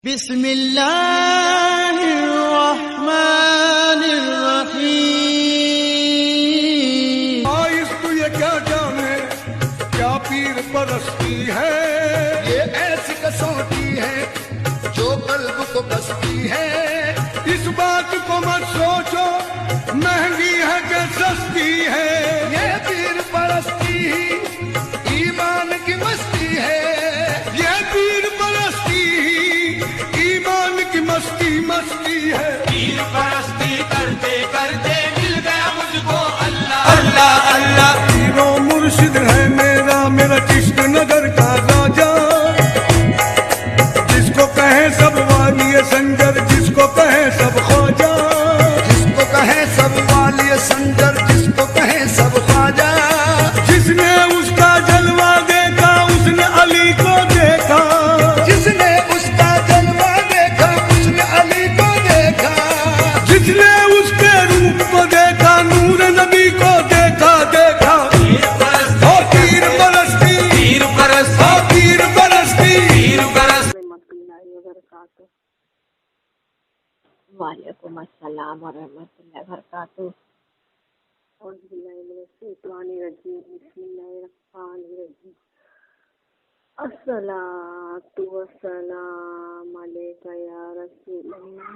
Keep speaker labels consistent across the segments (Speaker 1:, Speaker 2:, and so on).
Speaker 1: بسم اللہ الرحمن الرحیم۔
Speaker 2: آئس تو یہ کیا جانے کیا پیر پرستی ہے،
Speaker 3: یہ ایسی کسوٹی ہے جو قلب کو بستی ہے۔
Speaker 2: اس بات کو مت سوچو مہنگی ہے کہ سستی ہے،
Speaker 3: یہ پیر پرستی ہی ایمان کی مستی ہے۔
Speaker 2: یہ پیر پرستی ہی ایمان کی مستی مستی ہے۔
Speaker 4: پیر پرستی کرتے کرتے مل گیا مجھ کو اللہ
Speaker 2: اللہ اللہ پیرو مرشد ہے میرا چشت نگر کا راجا، جس کو کہیں سب والی سنگر، جس کو کہیں سب خواجہ،
Speaker 3: جس کو کہیں سب والی سنگر، جس کو کہیں سب خواجہ۔
Speaker 2: جس نے اس کا جلوہ دیکھا اس نے علی کو دیکھا،
Speaker 3: جس نے اس کا جلوہ دیکھا اس نے علی کو دیکھا۔
Speaker 2: جس نے اس کے روپ کو دیکھا نور نبی کو دیکھا دیکھا۔
Speaker 4: پیر پرستی
Speaker 2: او پیر پرستی،
Speaker 4: پیر پرستی
Speaker 2: او پیر پرستی۔
Speaker 4: پیر پرستی۔
Speaker 5: ورحمۃ اللہ وبرکاتہ۔ وعلیکم السلام ورحمۃ اللہ وبرکاتہ۔ اعوذ باللہ من الشیطان الرجیم، بسم اللہ الرحمن الرحیم۔ الصلاۃ والسلام علیک یا رسول اللہ،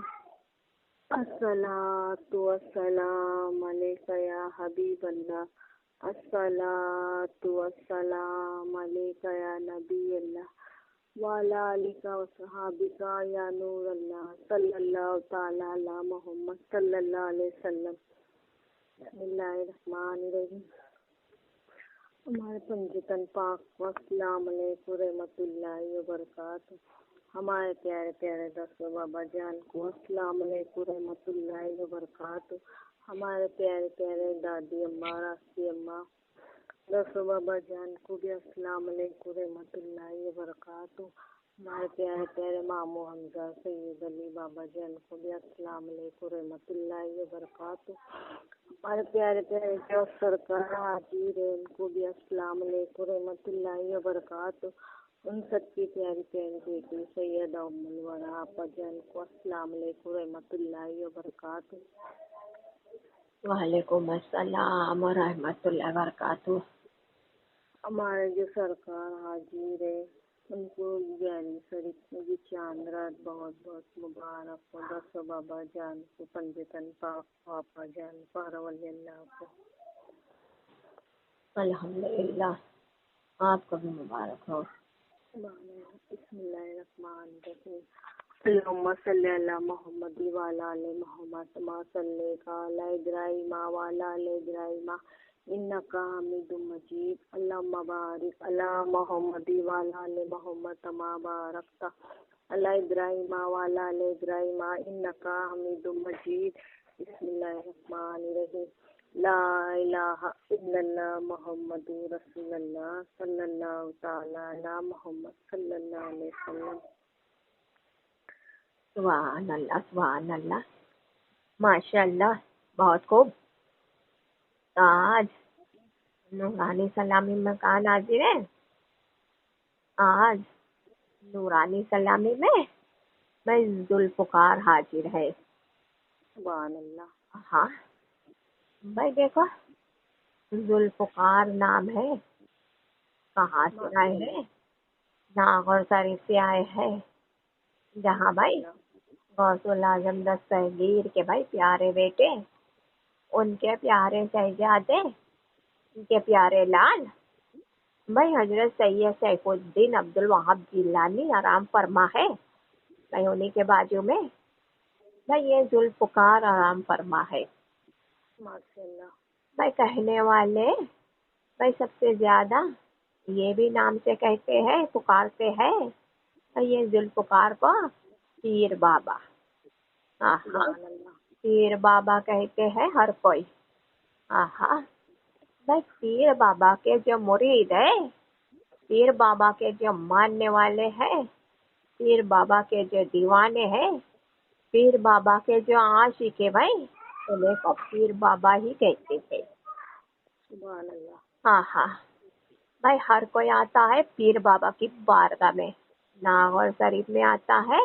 Speaker 5: الصلاۃ والسلام علیک یا حبیب اللہ، الصلاۃ والسلام علیک یا نبی اللہ وعلی آلک وصحابک یا نور اللہ، صلی اللہ تعالی علی محمد صلی اللہ علیہ وسلم۔ بسم اللہ الرحمن الرحیم۔ ہمارے پنجتن پاک کو السلام علیکم رحمۃ اللہ وبرکاتہ۔ ہمارے پیارے پیارے دسو بابا جان کو السلام علیکم رحمۃ اللہ وبرکاتہ۔ ہمارے پیارے پیارے دادی اماں راسی اماں دسو بابا جان کو بھی السلام علیکم رحمۃ اللہ وبرکاتہ۔ ہمارے پیارے پیارے ماموں حمزہ سید علی بابا جان کو بھی السلام علیکم رحمۃ اللہ وبرکاتہ۔ ہمارے پیارے پیارے جو سرکار حاجی ہے ان کو بھی السلام علیکم رحمۃ اللہ وبرکاتہ۔ ان سب کی پیاری پیاری بیٹی سیدہ ام الورا آپا جان کو السلام علیکم رحمۃ اللہ وبرکاتہ۔ وعلیکم السلام ورحمۃ اللہ وبرکاتہ۔ ہمارے جو سرکار حاضر ہے ان کو 11ویں شریف میں بھی چاند رات بہت بہت مبارک ہو۔ دسو بابا جان کو، پنجتن پاک پاپا جان کو، ہر ولی اللہ کو الحمدللہ آپ کو بھی مبارک ہو۔ بسم اللہ الرحمن الرحیم۔ اللہم صلی علی محمد وعلی آل محمد کما صلیت علی ابراہیم وعلی آل ابراہیم انک حمید مجید۔ اللہم بارک علی محمد وعلی آل محمد کما بارکت علی ابراہیم وعلی آل ابراہیم انک حمید مجید۔ بسم اللہ الرحمن الرحیم۔ لا الہ الا اللہ محمد رسول اللہ صلی اللہ تعالی علی محمد صلی اللہ علیہ وسلم۔ سبحان اللہ سبحان اللہ، ماشاء اللہ، بہت خوب۔ آج نورانی سلامی میں کہاں حاضر ہے؟ آج نورانی سلامی میں ذوالفقار حاضر ہے۔ سبحان اللہ۔ ہاں بھائی دیکھو، ذوالفقار نام ہے، کہاں سے آئے ہیں؟ ناغور شریف سے آئے ہیں، جہاں بھائی غوث الاعظم دستگیر کے بھائی پیارے بیٹے، ان کے پیارے شہزادے، ان کے پیارے لال بھائی حضرت سید سیف الدین عبد الوہاب جیلانی آرام فرما ہے بھائی، انہیں کے بازو میں بھائی یہ ذوالفقار آرام فرما ہے۔ ماشاءاللہ بھائی کہنے والے بھائی سب سے زیادہ یہ بھی نام سے کہتے ہیں، پکارتے ہیں یہ ذوالفقار کو پیر بابا۔ پیر بابا کہتے ہیں ہر کوئی۔ بھائی پیر بابا کے جو مرید ہے، پیر بابا کے جو ماننے والے ہیں، پیر بابا کے جو دیوانے ہیں، پیر بابا کے جو عاشق ہے بھائی، انہیں کو پیر بابا ہی کہتے ہیں۔ سبحان اللہ۔ ہاں بھائی ہر کوئی آتا ہے پیر بابا کی بارگاہ میں، ناغور شریف میں آتا ہے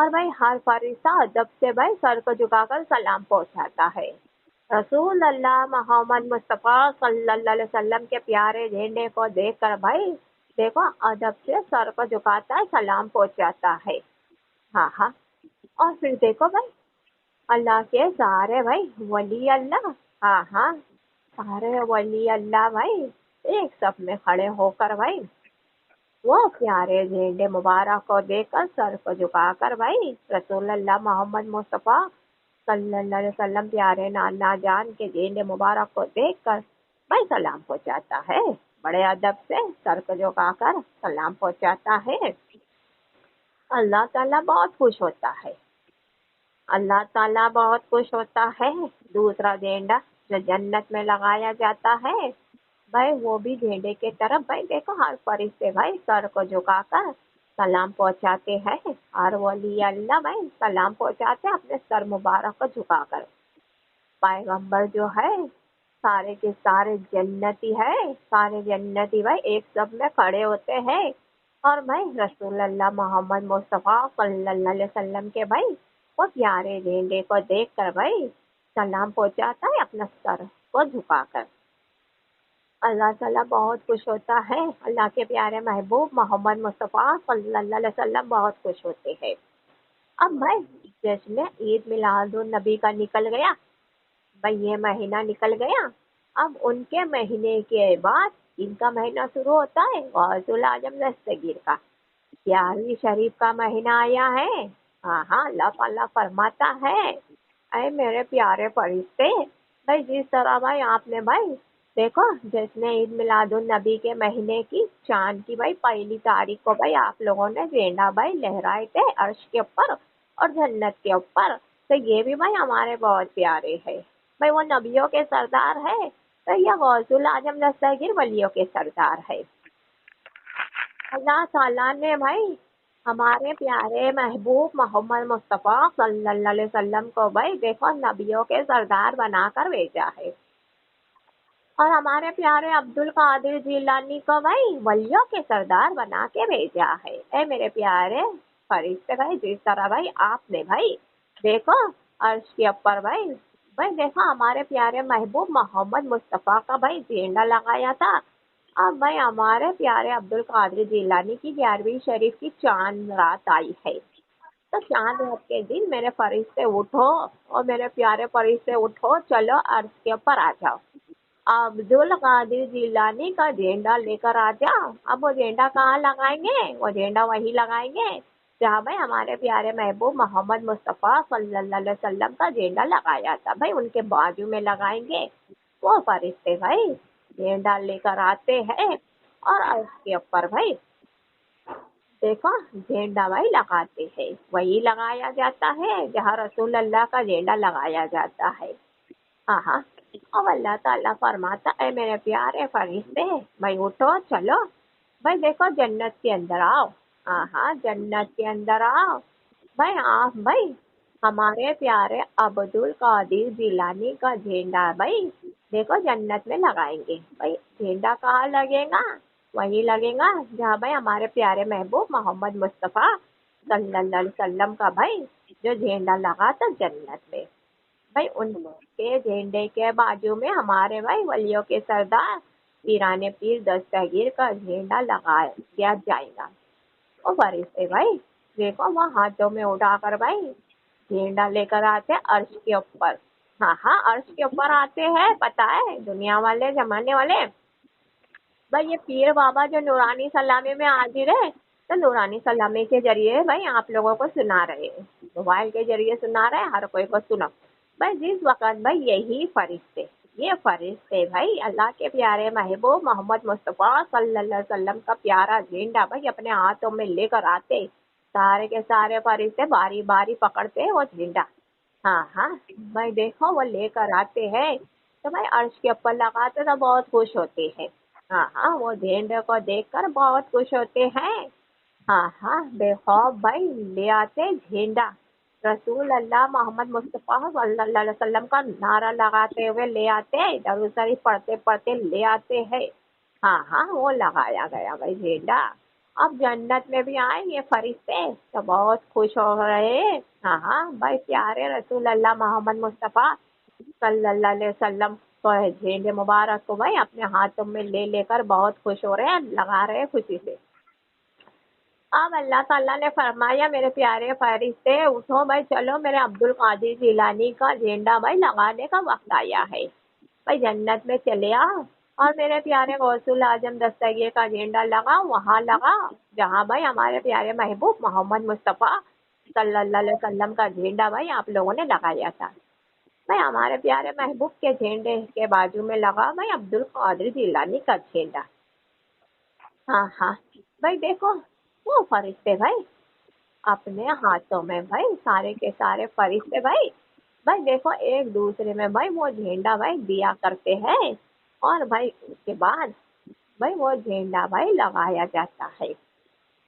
Speaker 5: اور بھائی ہر فرشتہ ادب سے بھائی سر کو جھکا کر سلام پہنچاتا ہے. رسول اللہ محمد مصطفیٰ صلی اللہ علیہ وسلم کے پیارے جھنڈے کو دیکھ کر بھائی دیکھو ادب سے سر کو جھکاتا ہے, سلام پہنچاتا ہے. ہاں ہاں. اور پھر دیکھو بھائی اللہ کے سارے بھائی ولی اللہ, ہاں ہاں, سارے ولی اللہ بھائی ایک صف میں کھڑے ہو کر بھائی وہ پیارے جھنڈے مبارک کو دیکھ کر سر کو جھکا کر بھائی رسول اللہ محمد مصطفیٰ صلی اللہ علیہ وسلم پیارے نانا جان کے جھنڈے مبارک کو دیکھ کر بھائی سلام پہنچاتا ہے. بڑے ادب سے سر کو جھکا کر سلام پہنچاتا ہے. اللہ تعالیٰ بہت خوش ہوتا ہے. اللہ تعالیٰ بہت خوش ہوتا ہے. دوسرا جھنڈا جو جنت میں لگایا جاتا ہے بھائی وہ بھی جھنڈے کی طرف بھائی دیکھو ہر فرشتے بھائی سر کو جھکا کر سلام پہنچاتے ہیں. اور ولی اللہ بھائی سلام پہنچاتے ہیں اپنے سر مبارک کو جھکا کر. پیغمبر جو ہے سارے کے سارے جنتی ہے, سارے جنتی بھائی ایک صف میں کھڑے ہوتے ہیں اور بھائی رسول اللہ محمد مصطفیٰ صلی اللہ علیہ وسلم کے بھائی وہ پیارے جھنڈے کو دیکھ کر بھائی سلام پہنچاتا ہے اپنا سر کو جھکا کر. اللہ تعالیٰ بہت خوش ہوتا ہے. اللہ کے پیارے محبوب محمد مصطفیٰ صلی اللہ علیہ وسلم بہت خوش ہوتے ہیں. اب بھائی جشن عید میلاد النبی کا نکل گیا بھائی, یہ مہینہ نکل گیا. اب ان کے مہینے کے بعد ان کا مہینہ شروع ہوتا ہے غوث العظم دستگیر کا. 11ویں شریف کا مہینہ آیا ہے. ہاں ہاں, اللہ تعالیٰ فرماتا ہے اے میرے پیارے فرشتے بھائی جس طرح بھائی آپ نے بھائی دیکھو جشن عید میلاد النبی کے مہینے کی چاند کی بھائی پہلی تاریخ کو بھائی آپ لوگوں نے جھنڈا بھائی لہرائے تھے عرش کے اوپر اور جنت کے اوپر, تو یہ بھی بھائی ہمارے بہت پیارے ہے بھائی. وہ نبیوں کے سردار ہے تو یہ غوث العظم دستگیر ولیوں کے سردار ہے. اللہ تعالیٰ نے بھائی ہمارے پیارے محبوب محمد مصطفیٰ صلی اللہ علیہ وسلم کو بھائی دیکھو نبیوں کے سردار بنا کر بھیجا ہے اور ہمارے پیارے عبد القادر جیلانی کو بھائی ولیوں کے سردار بنا کے بھیجا ہے. اے میرے پیارے فرشتے بھائی جس طرح بھائی آپ نے بھائی دیکھو عرش کے اوپر بھائی دیکھو ہمارے پیارے محبوب محمد مصطفیٰ کا بھائی جھنڈا لگایا تھا. اب بھائی ہمارے پیارے عبد القادر جیلانی کی 11ویں شریف کی چاند رات آئی ہے. تو چاند رات کے دن میرے فرشتے اٹھو اور میرے پیارے فرشتے اٹھو, چلو عرش کے اوپر آ جاؤ. عبد القادر جیلانی کا جھنڈا لے کر آ جاؤ. اب وہ جھنڈا کہاں لگائیں گے؟ وہ جھنڈا وہیں لگائیں گے جہاں بھائی ہمارے پیارے محبوب محمد مصطفیٰ صلی اللہ علیہ وسلم کا جھنڈا لگایا تھا بھائی ان کے بازو میں لگائیں گے. وہ فرشتے بھائی جھنڈا لے کر آتے ہیں اور اس کے اوپر بھائی دیکھو جھنڈا بھائی لگاتے ہیں. وہی لگایا جاتا ہے جہاں رسول اللہ کا جھنڈا لگایا جاتا ہے. ہاں ہاں. اب اللہ تعالیٰ فرماتا ہے میرے پیارے فرشتے بھائی اٹھو چلو بھائی دیکھو جنت کے اندر آؤ. ہاں ہاں, جنت کے اندر آؤ بھائی. آپ بھائی ہمارے پیارے عبد القادر جیلانی کا جھنڈا بھائی دیکھو جنت میں لگائیں گے. بھائی جھنڈا کہاں لگے گا؟ وہی لگے گا جہاں بھائی ہمارے پیارے محبوب محمد مصطفیٰ صلی اللہ علیہ وسلم کا بھائی جو جھنڈا لگا تھا جنت میں. بھائی ان کے جھنڈے کے بازو میں ہمارے بھائی ولیوں کے سردار پیران پیر دستگیر کا جھنڈا لگا دیا جائے گا. وہ فرشتے بھائی دیکھو وہ ہاتھوں میں اٹھا کر بھائی جھنڈا لے کر آتے عرش کے اوپر. ہاں ہاں, عرش کے اوپر آتے ہیں. پتہ ہے دنیا والے زمانے والے بھائی یہ پیر بابا جو نورانی سلامی میں حاضر ہے تو نورانی سلامی کے ذریعے بھائی آپ لوگوں کو سنا رہے ہیں, موبائل کے ذریعے سنا رہے ہیں, ہر کوئی کو سنو بھائی. جس وقت بھائی یہی فرشتے یہ فرشتے بھائی اللہ کے پیارے محبوب محمد مصطفیٰ صلی اللہ علیہ وسلم کا پیارا جھنڈا بھائی اپنے ہاتھوں میں لے کر آتے, سارے کے سارے فرشتے باری باری پکڑتے وہ جھنڈا. ہاں ہاں بھائی دیکھو وہ لے کر آتے ہیں تو بھائی عرش کے اوپر لگاتے تو بہت خوش ہوتے ہیں. ہاں ہاں, وہ جھنڈے کو دیکھ کر بہت خوش ہوتے ہیں. ہاں ہاں, بے خوف بھائی لے آتے جھنڈا رسول اللہ محمد مصطفیٰ صلی اللہ علیہ وسلم کا نعرہ لگاتے ہوئے لے آتے, درود شریف پڑھتے پڑھتے لے آتے ہیں. ہاں ہاں, وہ لگایا گیا بھائی جھنڈا. اب جنت میں بھی آئے یہ فرشتے تو بہت خوش ہو رہے. ہاں ہاں بھائی پیارے رسول اللہ محمد مصطفیٰ صلی اللہ علیہ وسلم تو جھینڈے مبارک کو بھائی اپنے ہاتھوں میں لے لے کر بہت خوش ہو رہے ہیں, لگا رہے ہیں خوشی سے. اب اللہ تعالیٰ نے فرمایا میرے پیارے فرشتے اٹھو بھائی, چلو میرے عبد القادر جیلانی کا جھینڈا بھائی لگانے کا وقت آیا ہے. بھائی جنت میں چلے آ اور میرے پیارے غوث الاعظم دستگیر کا جھینڈا لگا, وہاں لگا جہاں بھائی ہمارے پیارے محبوب محمد مصطفیٰ صلی اللہ علیہ وسلم کا جھینڈا بھائی آپ لوگوں نے لگایا تھا. بھائی ہمارے پیارے محبوب کے جھینڈے کے بازو میں لگا بھائی عبد القادر جیلانی کا جھینڈا. ہاں ہاں بھائی دیکھو وہ فرشتے بھائی اپنے ہاتھوں میں بھائی سارے کے سارے فرشتے بھائی بھائی دیکھو ایک دوسرے میں بھائی وہ جھینڈا بھائی دیا کرتے ہیں, اور بھائی اس کے بعد بھائی وہ جھینڈا بھائی لگایا جاتا ہے.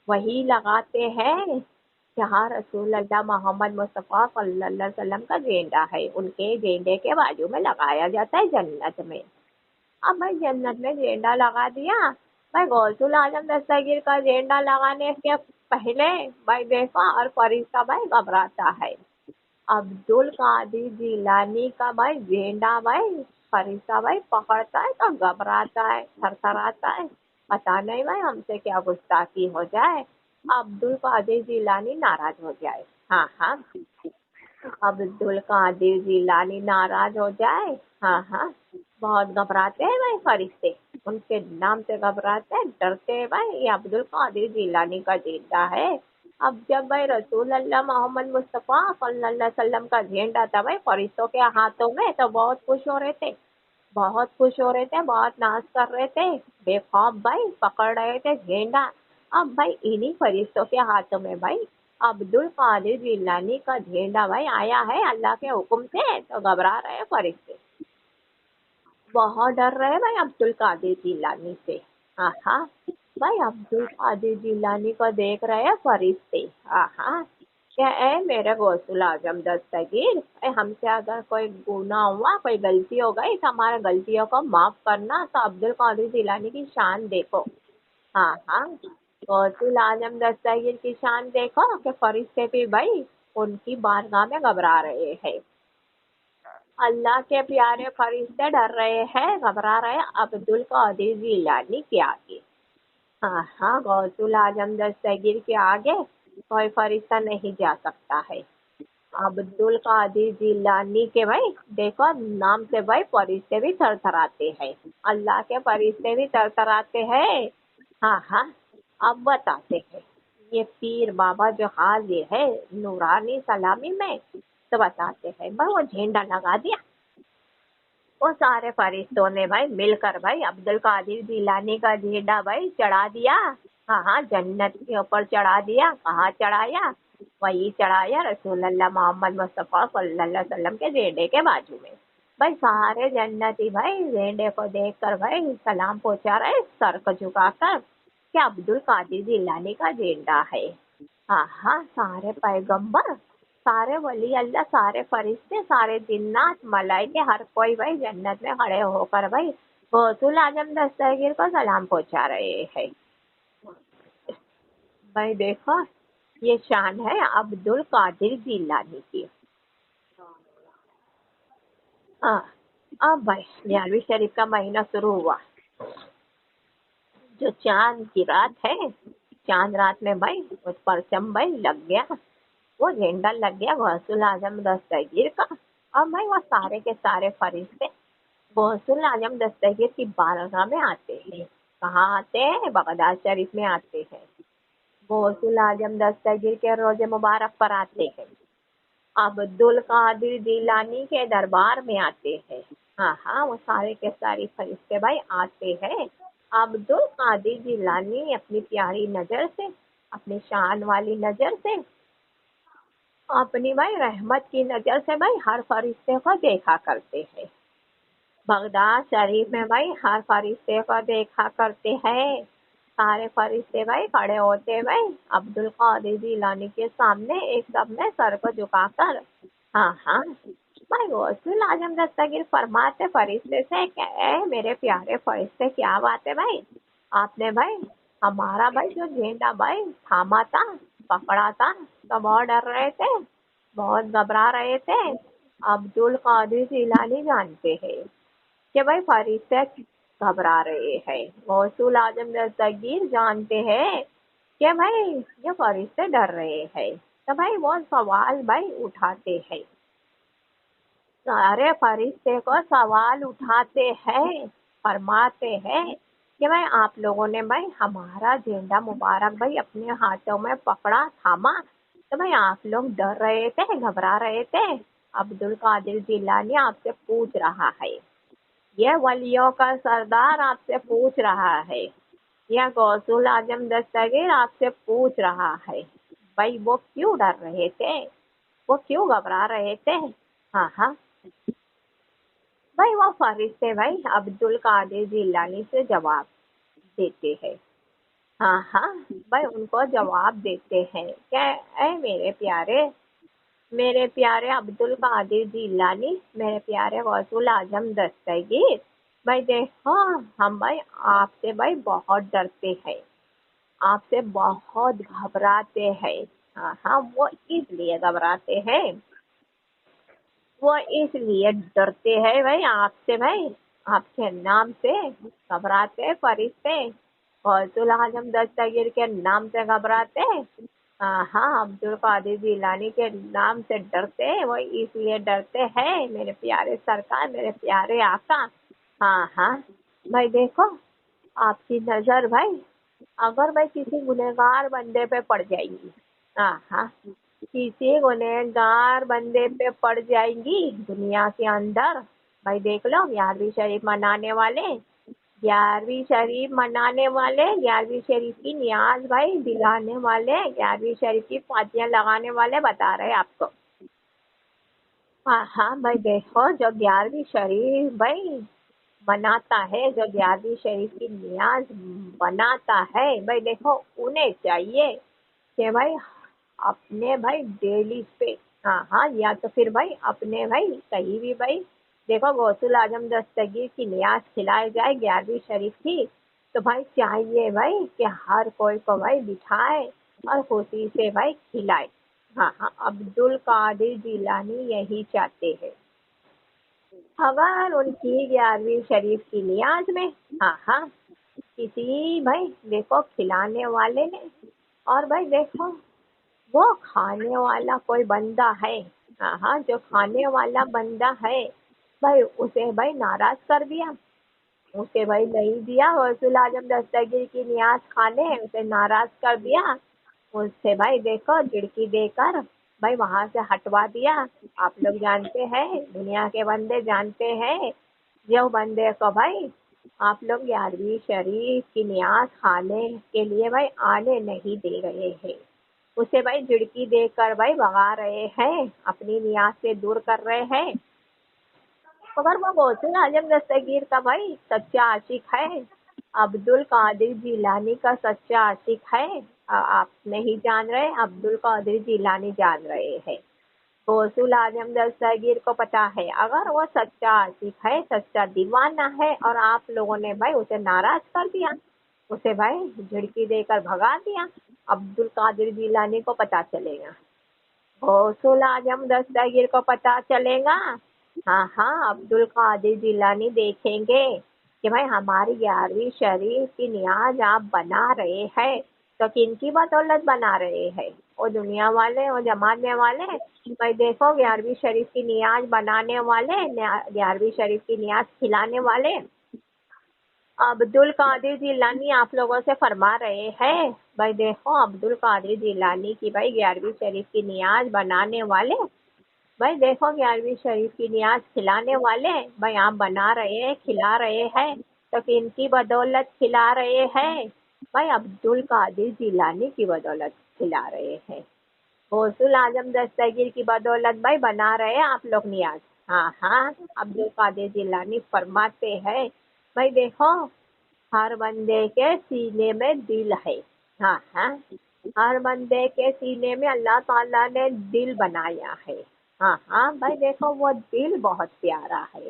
Speaker 5: وہی لگاتے ہیں جہاں رسول اللہ محمد مصطفیٰ صلی اللہ علیہ وسلم کا جھینڈا ہے, ان کے جھینڈے کے بازو میں لگایا جاتا ہے جنت میں. اب بھائی جنت میں جھینڈا لگا دیا بھائی غوث الاعظم دستگیر کا جھینڈا لگانے کے پہلے بھائی دیکھو اور فرشتہ بھائی گھبراتا ہے. عبد القادر جیلانی کا بھائی جھینڈا بھائی فرشتہ بھائی پکڑتا ہے تو گھبراتا ہے, تھر تھراتا ہے, پتا نہیں بھائی ہم سے کیا گستاخی ہو جائے, عبد القادر جیلانی ناراض ہو جائے. ہاں ہاں عبد القادر جیلانی ناراض ہو جائے. ہاں ہاں بہت گھبراتے ہیں بھائی فرشتے, ان کے نام سے گھبراتے ہیں, ڈرتے ہیں بھائی یہ عبد القادر جیلانی کا جھینڈا ہے. اب جب بھائی رسول اللہ محمد مصطفیٰ صلی اللہ علیہ وسلم کا جھینڈا تھا بھائی فرشتوں کے ہاتھوں میں تو بہت خوش ہو رہے تھے, بہت خوش ہو رہے تھے, بہت ناز کر رہے تھے, بے خوف بھائی پکڑ رہے تھے جھینڈا. اب بھائی انہی فرشتوں کے ہاتھوں میں بھائی عبد القادر جیلانی کا جھینڈا بھائی آیا ہے اللہ کے حکم سے, تو گھبرا رہے ہیں فرشتے, بہت ڈر رہے بھائی عبد القادر جیلانی سے. ہاں ہاں بھائی عبد القادر جیلانی کو دیکھ رہے ہیں فرشتے. ہاں ہاں کہ اے میرے غوث الاعظم دستگیر, اے ہم سے اگر کوئی گناہ ہوا, کوئی غلطی ہو گئی تو ہمارے غلطیوں کو معاف کرنا. تو عبد القادر جیلانی کی شان دیکھو. ہاں ہاں غوث الاعظم دستگیر کی شان دیکھو کہ فرشتے بھی بھائی ان کی بارگاہ میں گھبرا رہے ہیں. اللہ کے پیارے فرشتے ڈر رہے ہیں, گھبرا رہے ہیں عبد القادر جیلانی کے آگے. ہاں ہاں غوث الاعظم دستگیر کے آگے کوئی فرشتہ نہیں جا سکتا ہے. عبد القادر جیلانی کے بھائی دیکھو نام سے بھائی فرشتے بھی تھر تھراتے ہیں, اللہ کے فرشتے بھی تھر تھراتے ہیں. ہاں ہاں اب بتاتے ہیں یہ پیر بابا جو حاضر ہے نورانی سلامی میں, تو بتاتے ہیں بھائی وہ جھینڈا لگا دیا. وہ سارے فرشتوں نے بھائی مل کر بھائی عبد القادر جیلانی کا جھینڈا بھائی چڑھا دیا. ہاں ہاں جنت کے اوپر چڑھا دیا. کہاں چڑھایا؟ وہی چڑھایا رسول اللہ محمد مصطفیٰ صلی اللہ علیہ وسلم کے جھینڈے کے بازو میں. بھائی سارے جنتی بھائی جھینڈے کو دیکھ کر بھائی سلام پہنچا رہے سر کو جھکا کر کہ عبد القادر جیلانی کا جھینڈا ہے. ہاں ہاں سارے پیغمبر, سارے ولی اللہ, سارے فرشتے, سارے جنات, ملائکے, ہر کوئی بھائی جنت میں کھڑے ہو کر بھائی غوث الاعظم دستگیر کو سلام پہنچا رہے ہیں. بھائی دیکھو یہ شان ہے عبد القادر جیلانی کی. ہاں اب بھائی نیالوی شریف کا مہینہ شروع ہوا, جو چاند کی رات ہے, چاند رات میں بھائی وہ پرچم بھائی لگ گیا, وہ جھینڈا لگ گیا غوث الاعظم دستگیر کا. اور بھائی وہ سارے کے سارے فرشتے غوث الاعظم دستگیر کی بارگاہ میں آتے ہیں. کہاں آتے ہیں؟ بغداد شریف میں آتے ہیں. غوث الاعظم دستگیر کے روز مبارک پر آتے ہیں. عبد القادر جیلانی کے دربار میں آتے ہیں. ہاں ہاں وہ سارے کے سارے فرشتے بھائی آتے ہیں. عبد القادر جیلانی اپنی پیاری نظر سے, اپنی شان والی نظر سے, اپنی بھائی رحمت کی نظر سے بھائی ہر فرشتے کو دیکھا کرتے ہیں. بغداد شریف میں بھائی ہر فرشتے کو دیکھا کرتے ہیں. سارے فرشتے بھائی کھڑے ہوتے بھائی عبد القادر جیلانی کے سامنے ایک دم میں سر کو جھکا کر. ہاں ہاں بھائی غوث الاعظم دستگیر فرماتے فرشتے سے کہ اے میرے پیارے فرشتے, کیا بات ہے بھائی, آپ نے بھائی ہمارا بھائی جو جھنڈا بھائی تھاما تھا، پکڑا تھا، تو بہت ڈر رہے تھے، بہت گھبرا رہے تھے۔ عبد القادر جیلانی جانتے ہیں کہ بھائی فرشتے گھبرا رہے ہیں، غوث اعظم دستگیر جانتے ہیں کہ بھائی یہ فرشتے ڈر رہے ہیں، تو بھائی وہ سوال بھائی اٹھاتے ہیں، سارے فرشتے کو سوال اٹھاتے ہیں، فرماتے ہیں کہ بھائی آپ لوگوں نے بھائی ہمارا جھنڈا مبارک بھائی اپنے ہاتھوں میں پکڑا، تھاما، تو بھائی آپ لوگ ڈر رہے تھے، گھبرا رہے تھے۔ عبد القادر جیلانی آپ سے پوچھ رہا ہے، یہ ولیوں کا سردار آپ سے پوچھ رہا ہے، یہ غوث اعظم دستگیر آپ سے پوچھ رہا ہے، بھائی وہ کیوں ڈر رہے تھے، وہ کیوں گھبرا رہے تھے؟ ہاں ہاں بھائی وہ فرشتے بھائی عبد القادر جیلانی سے جواب دیتے ہیں، ہاں ہاں بھائی ان کو جواب دیتے ہیں کہ اے میرے پیارے عبد القادر جیلانی، میرے پیارے غوث اعظم دستگیر، بھائی دیکھو ہم بھائی آپ سے بھائی بہت ڈرتے ہیں، آپ سے بہت گھبراتے ہیں۔ ہاں ہاں وہ اس لیے گھبراتے ہیں، وہ اس لیے ڈرتے ہیں بھائی آپ سے، بھائی آپ کے نام سے گھبراتے فرشتے، غوث اعظم دستگیر کے نام سے گھبراتے، ہاں ہاں عبد القادر جیلانی کے نام سے ڈرتے، وہ اس لیے ڈرتے ہیں میرے پیارے سرکار، میرے پیارے آقا۔ ہاں ہاں بھائی دیکھو آپ کی نظر بھائی اگر بھائی کسی گنہگار بندے پہ پڑ جائے گی، ہاں ہاں کسی گنہگار بندے پہ پڑ جائے گی دنیا کے اندر، بھائی دیکھ لو 11ویں شریف منانے والے، 11ویں شریف منانے والے، 11ویں شریف کی نیاز بھائی دلانے والے، 11ویں شریف کی فاتحیاں لگانے والے بتا رہے آپ کو۔ ہاں ہاں بھائی دیکھو جو 11ویں شریف بھائی مناتا ہے، جو 11ویں شریف کی نیاز بناتا ہے، بھائی دیکھو انہیں چاہیے کہ بھائی اپنے بھائی ڈیلی پہ، ہاں ہاں یا تو پھر بھائی اپنے بھائی کہیں بھی بھائی دیکھو غوث اعظم دستگیر کی نیاز کھلائے جائے 11ویں شریف کی، تو بھائی چاہیے بھائی کہ ہر کوئی کو بھائی بٹھائے اور خوشی سے بھائی کھلائے۔ ہاں ہاں عبد القادر جیلانی یہی چاہتے ہیں، اگر ان کی 11ویں شریف کی نیاز میں ہاں ہاں کسی بھائی دیکھو کھلانے والے نے، اور بھائی دیکھو وہ کھانے والا کوئی بندہ ہے، ہاں ہاں جو کھانے والا بندہ ہے بھائی اسے بھائی ناراض کر دیا، اسے بھائی نہیں دیا غوث اعظم دستگیر کی نیاز کھانے، اسے ناراض کر دیا، اس سے بھائی دیکھو جھڑکی دے کر بھائی وہاں سے ہٹوا دیا۔ آپ لوگ جانتے ہیں، دنیا کے بندے جانتے ہیں، جو بندے کو بھائی آپ لوگ 11ویں شریف کی نیاز کھانے کے لیے بھائی آنے نہیں دے رہے ہیں، اسے بھائی جھڑکی دے کر بھائی بھگا رہے ہیں، اپنی نیاز سے دور کر رہے ہیں، مگر وہ غوث اعظم دستگیر کا بھائی سچا عاشق ہے، عبد القادر جیلانی کا سچا عاشق ہے۔ آپ نہیں جان رہے، عبد القادر جیلانی جان رہے ہیں، غوث اعظم دستگیر کو پتا ہے اگر وہ سچا عاشق ہے، سچا دیوانہ ہے، اور آپ لوگوں نے بھائی اسے ناراض کر دیا، اسے بھائی جھڑکی دے کر بھگا دیا، عبد القادر جیلانی کو پتا چلے گا، غوث اعظم دستگیر کو پتا چلے گا، ہاں ہاں عبد القادر جیلانی دیکھیں گے کہ بھائی ہماری 11ویں شریف کی نیاز آپ بنا رہے ہیں، تو کن کی بدولت بنا رہے ہیں؟ وہ دنیا والے، وہ جمانے والے، بھائی دیکھو 11ویں شریف کی نیاز بنانے والے، 11ویں شریف کی نیاز کھلانے والے عبد القادر جیلانی آپ لوگوں سے فرما رہے ہیں، بھائی دیکھو عبد القادر جیلانی کی بھائی 11ویں شریف کی نیاز بنانے والے، بھائی دیکھو 11ویں شریف کی نیاز کھلانے والے، بھائی آپ بنا رہے ہیں، کھلا رہے ہیں، تو کن کی بدولت کھلا رہے ہیں؟ بھائی عبد القادر جیلانی کی بدولت کھلا رہے ہیں، غوث اعظم دستگیر کی بدولت بھائی بنا رہے ہیں آپ لوگ نیاز۔ ہاں ہاں عبد القادر جیلانی فرماتے ہیں، بھائی دیکھو ہر بندے کے سینے میں دل ہے، ہاں ہاں ہر بندے کے سینے میں اللہ تعالیٰ نے دل بنایا ہے، ہاں ہاں بھائی دیکھو وہ دل بہت پیارا ہے،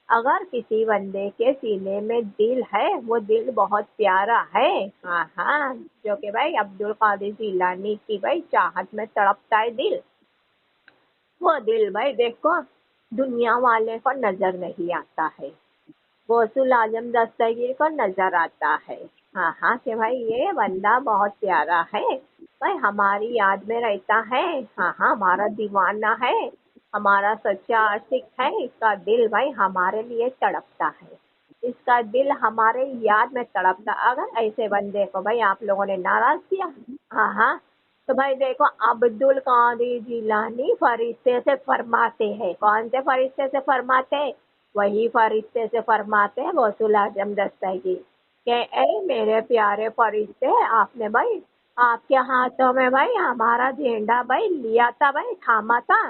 Speaker 5: اگر کسی بندے کے سینے میں دل ہے وہ دل بہت پیارا ہے، ہاں ہاں، جو کہ بھائی عبد القادر جیلانی کی بھائی چاہت میں تڑپتا ہے دل، وہ دل بھائی دیکھو دنیا والے کو نظر نہیں آتا ہے، غوث العظم دستگیر کو نظر آتا ہے، ہاں ہاں، کہ بھائی یہ بندہ بہت پیارا ہے، بھائی ہماری یاد میں رہتا ہے، ہاں ہاں، ہمارا دیوانہ ہے، ہمارا سچا عاشق ہے، اس کا دل بھائی ہمارے لیے تڑپتا ہے، اس کا دل ہمارے یاد میں تڑپتا، اگر ایسے بندے کو بھائی آپ لوگوں نے ناراض کیا، ہاں ہاں، تو بھائی دیکھو عبد القادر جیلانی فرشتے سے فرماتے ہیں، کون سے فرشتے سے فرماتے ہیں؟ وہی فرشتے سے فرماتے ہیں غوث العظم دستگیر کہ اے میرے پیارے فرشتے، آپ نے بھائی آپ کے ہاتھوں میں بھائی ہمارا جھنڈا بھائی لیا تھا، بھائی تھاما تھا،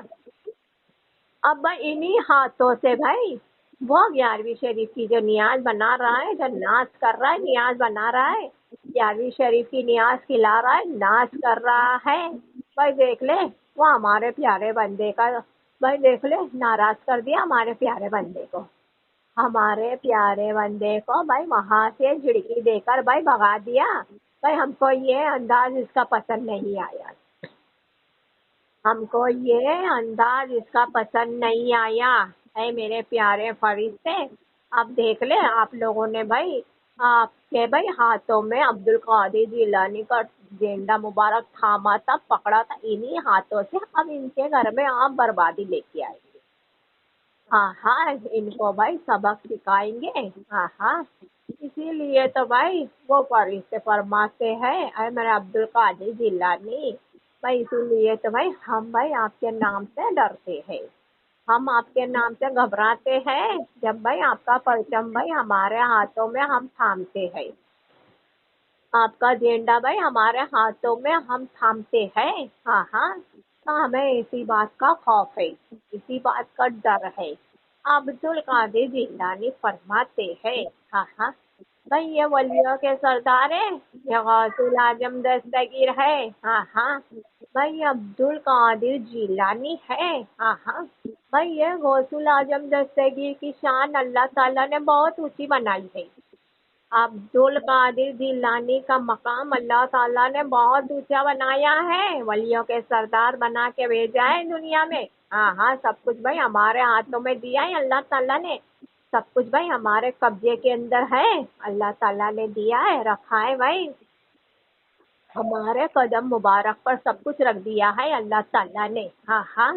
Speaker 5: اب بھائی انہی ہاتھوں سے بھائی وہ 11ویں شریف کی جو نیاز بنا رہا ہے، جو ناز کر رہا ہے، نیاز بنا رہا ہے، 11ویں شریف کی نیاز کھلا رہا ہے، ناز کر رہا ہے، بھائی دیکھ لے وہ ہمارے پیارے بندے کا بھائی دیکھ لے ناراض کر دیا ہمارے پیارے بندے کو، ہمارے پیارے بندے کو بھائی وہاں سے جھڑکی دے کر بھائی بھگا دیا، بھائی ہم کو یہ انداز اس کا پسند نہیں آیا، ہم کو یہ انداز اس کا پسند نہیں آیا، اے میرے پیارے فرشتے اب دیکھ لیں آپ لوگوں نے بھائی آپ کے بھائی ہاتھوں میں عبد القادر جیلانی کا جھنڈا مبارک تھاما تھا، پکڑا تھا، انہی ہاتھوں سے اب ان کے گھر میں آپ بربادی لے کے آئے گے، ہاں ہاں، ان کو بھائی سبق سکھائیں گے، ہاں ہاں، اسی لیے تو بھائی وہ فرشتے فرماتے ہیں اے میرے عبد القادر جیلانی، بھائی اسی لیے تو بھائی ہم بھائی آپ کے نام سے ڈرتے ہیں، ہم آپ کے نام سے گھبراتے ہیں، جب بھائی آپ کا پرچم بھائی ہمارے ہاتھوں میں ہم تھامتے ہیں، آپ کا جھنڈا بھائی ہمارے ہاتھوں میں ہم تھامتے ہیں، ہاں ہاں، تو ہمیں اسی بات کا خوف ہے، اسی بات کا ڈر ہے، عبد القادر جیلانی فرماتے ہیں، ہاں ہاں، بھائی یہ ولیوں کے سردار ہے، یہ غوث العظم دستگیر ہے، ہاں ہاں، بھائی عبد القادر جیلانی ہے، ہاں ہاں، بھئی یہ غوث العظم دستگیر کی شان اللہ تعالیٰ نے بہت اونچی بنائی ہے، عبد القادر جیلانی کا مقام اللہ تعالیٰ نے بہت اونچا بنایا ہے، ولیوں کے سردار بنا کے بھیجا ہے دنیا میں، ہاں ہاں، سب کچھ بھائی ہمارے ہاتھوں میں دیا ہے اللہ تعالیٰ نے، سب کچھ بھائی ہمارے قبضے کے اندر ہے، اللہ تعالیٰ نے دیا ہے، رکھا ہے بھائی، ہمارے قدم مبارک پر سب کچھ رکھ دیا ہے اللہ تعالیٰ نے، ہاں ہاں،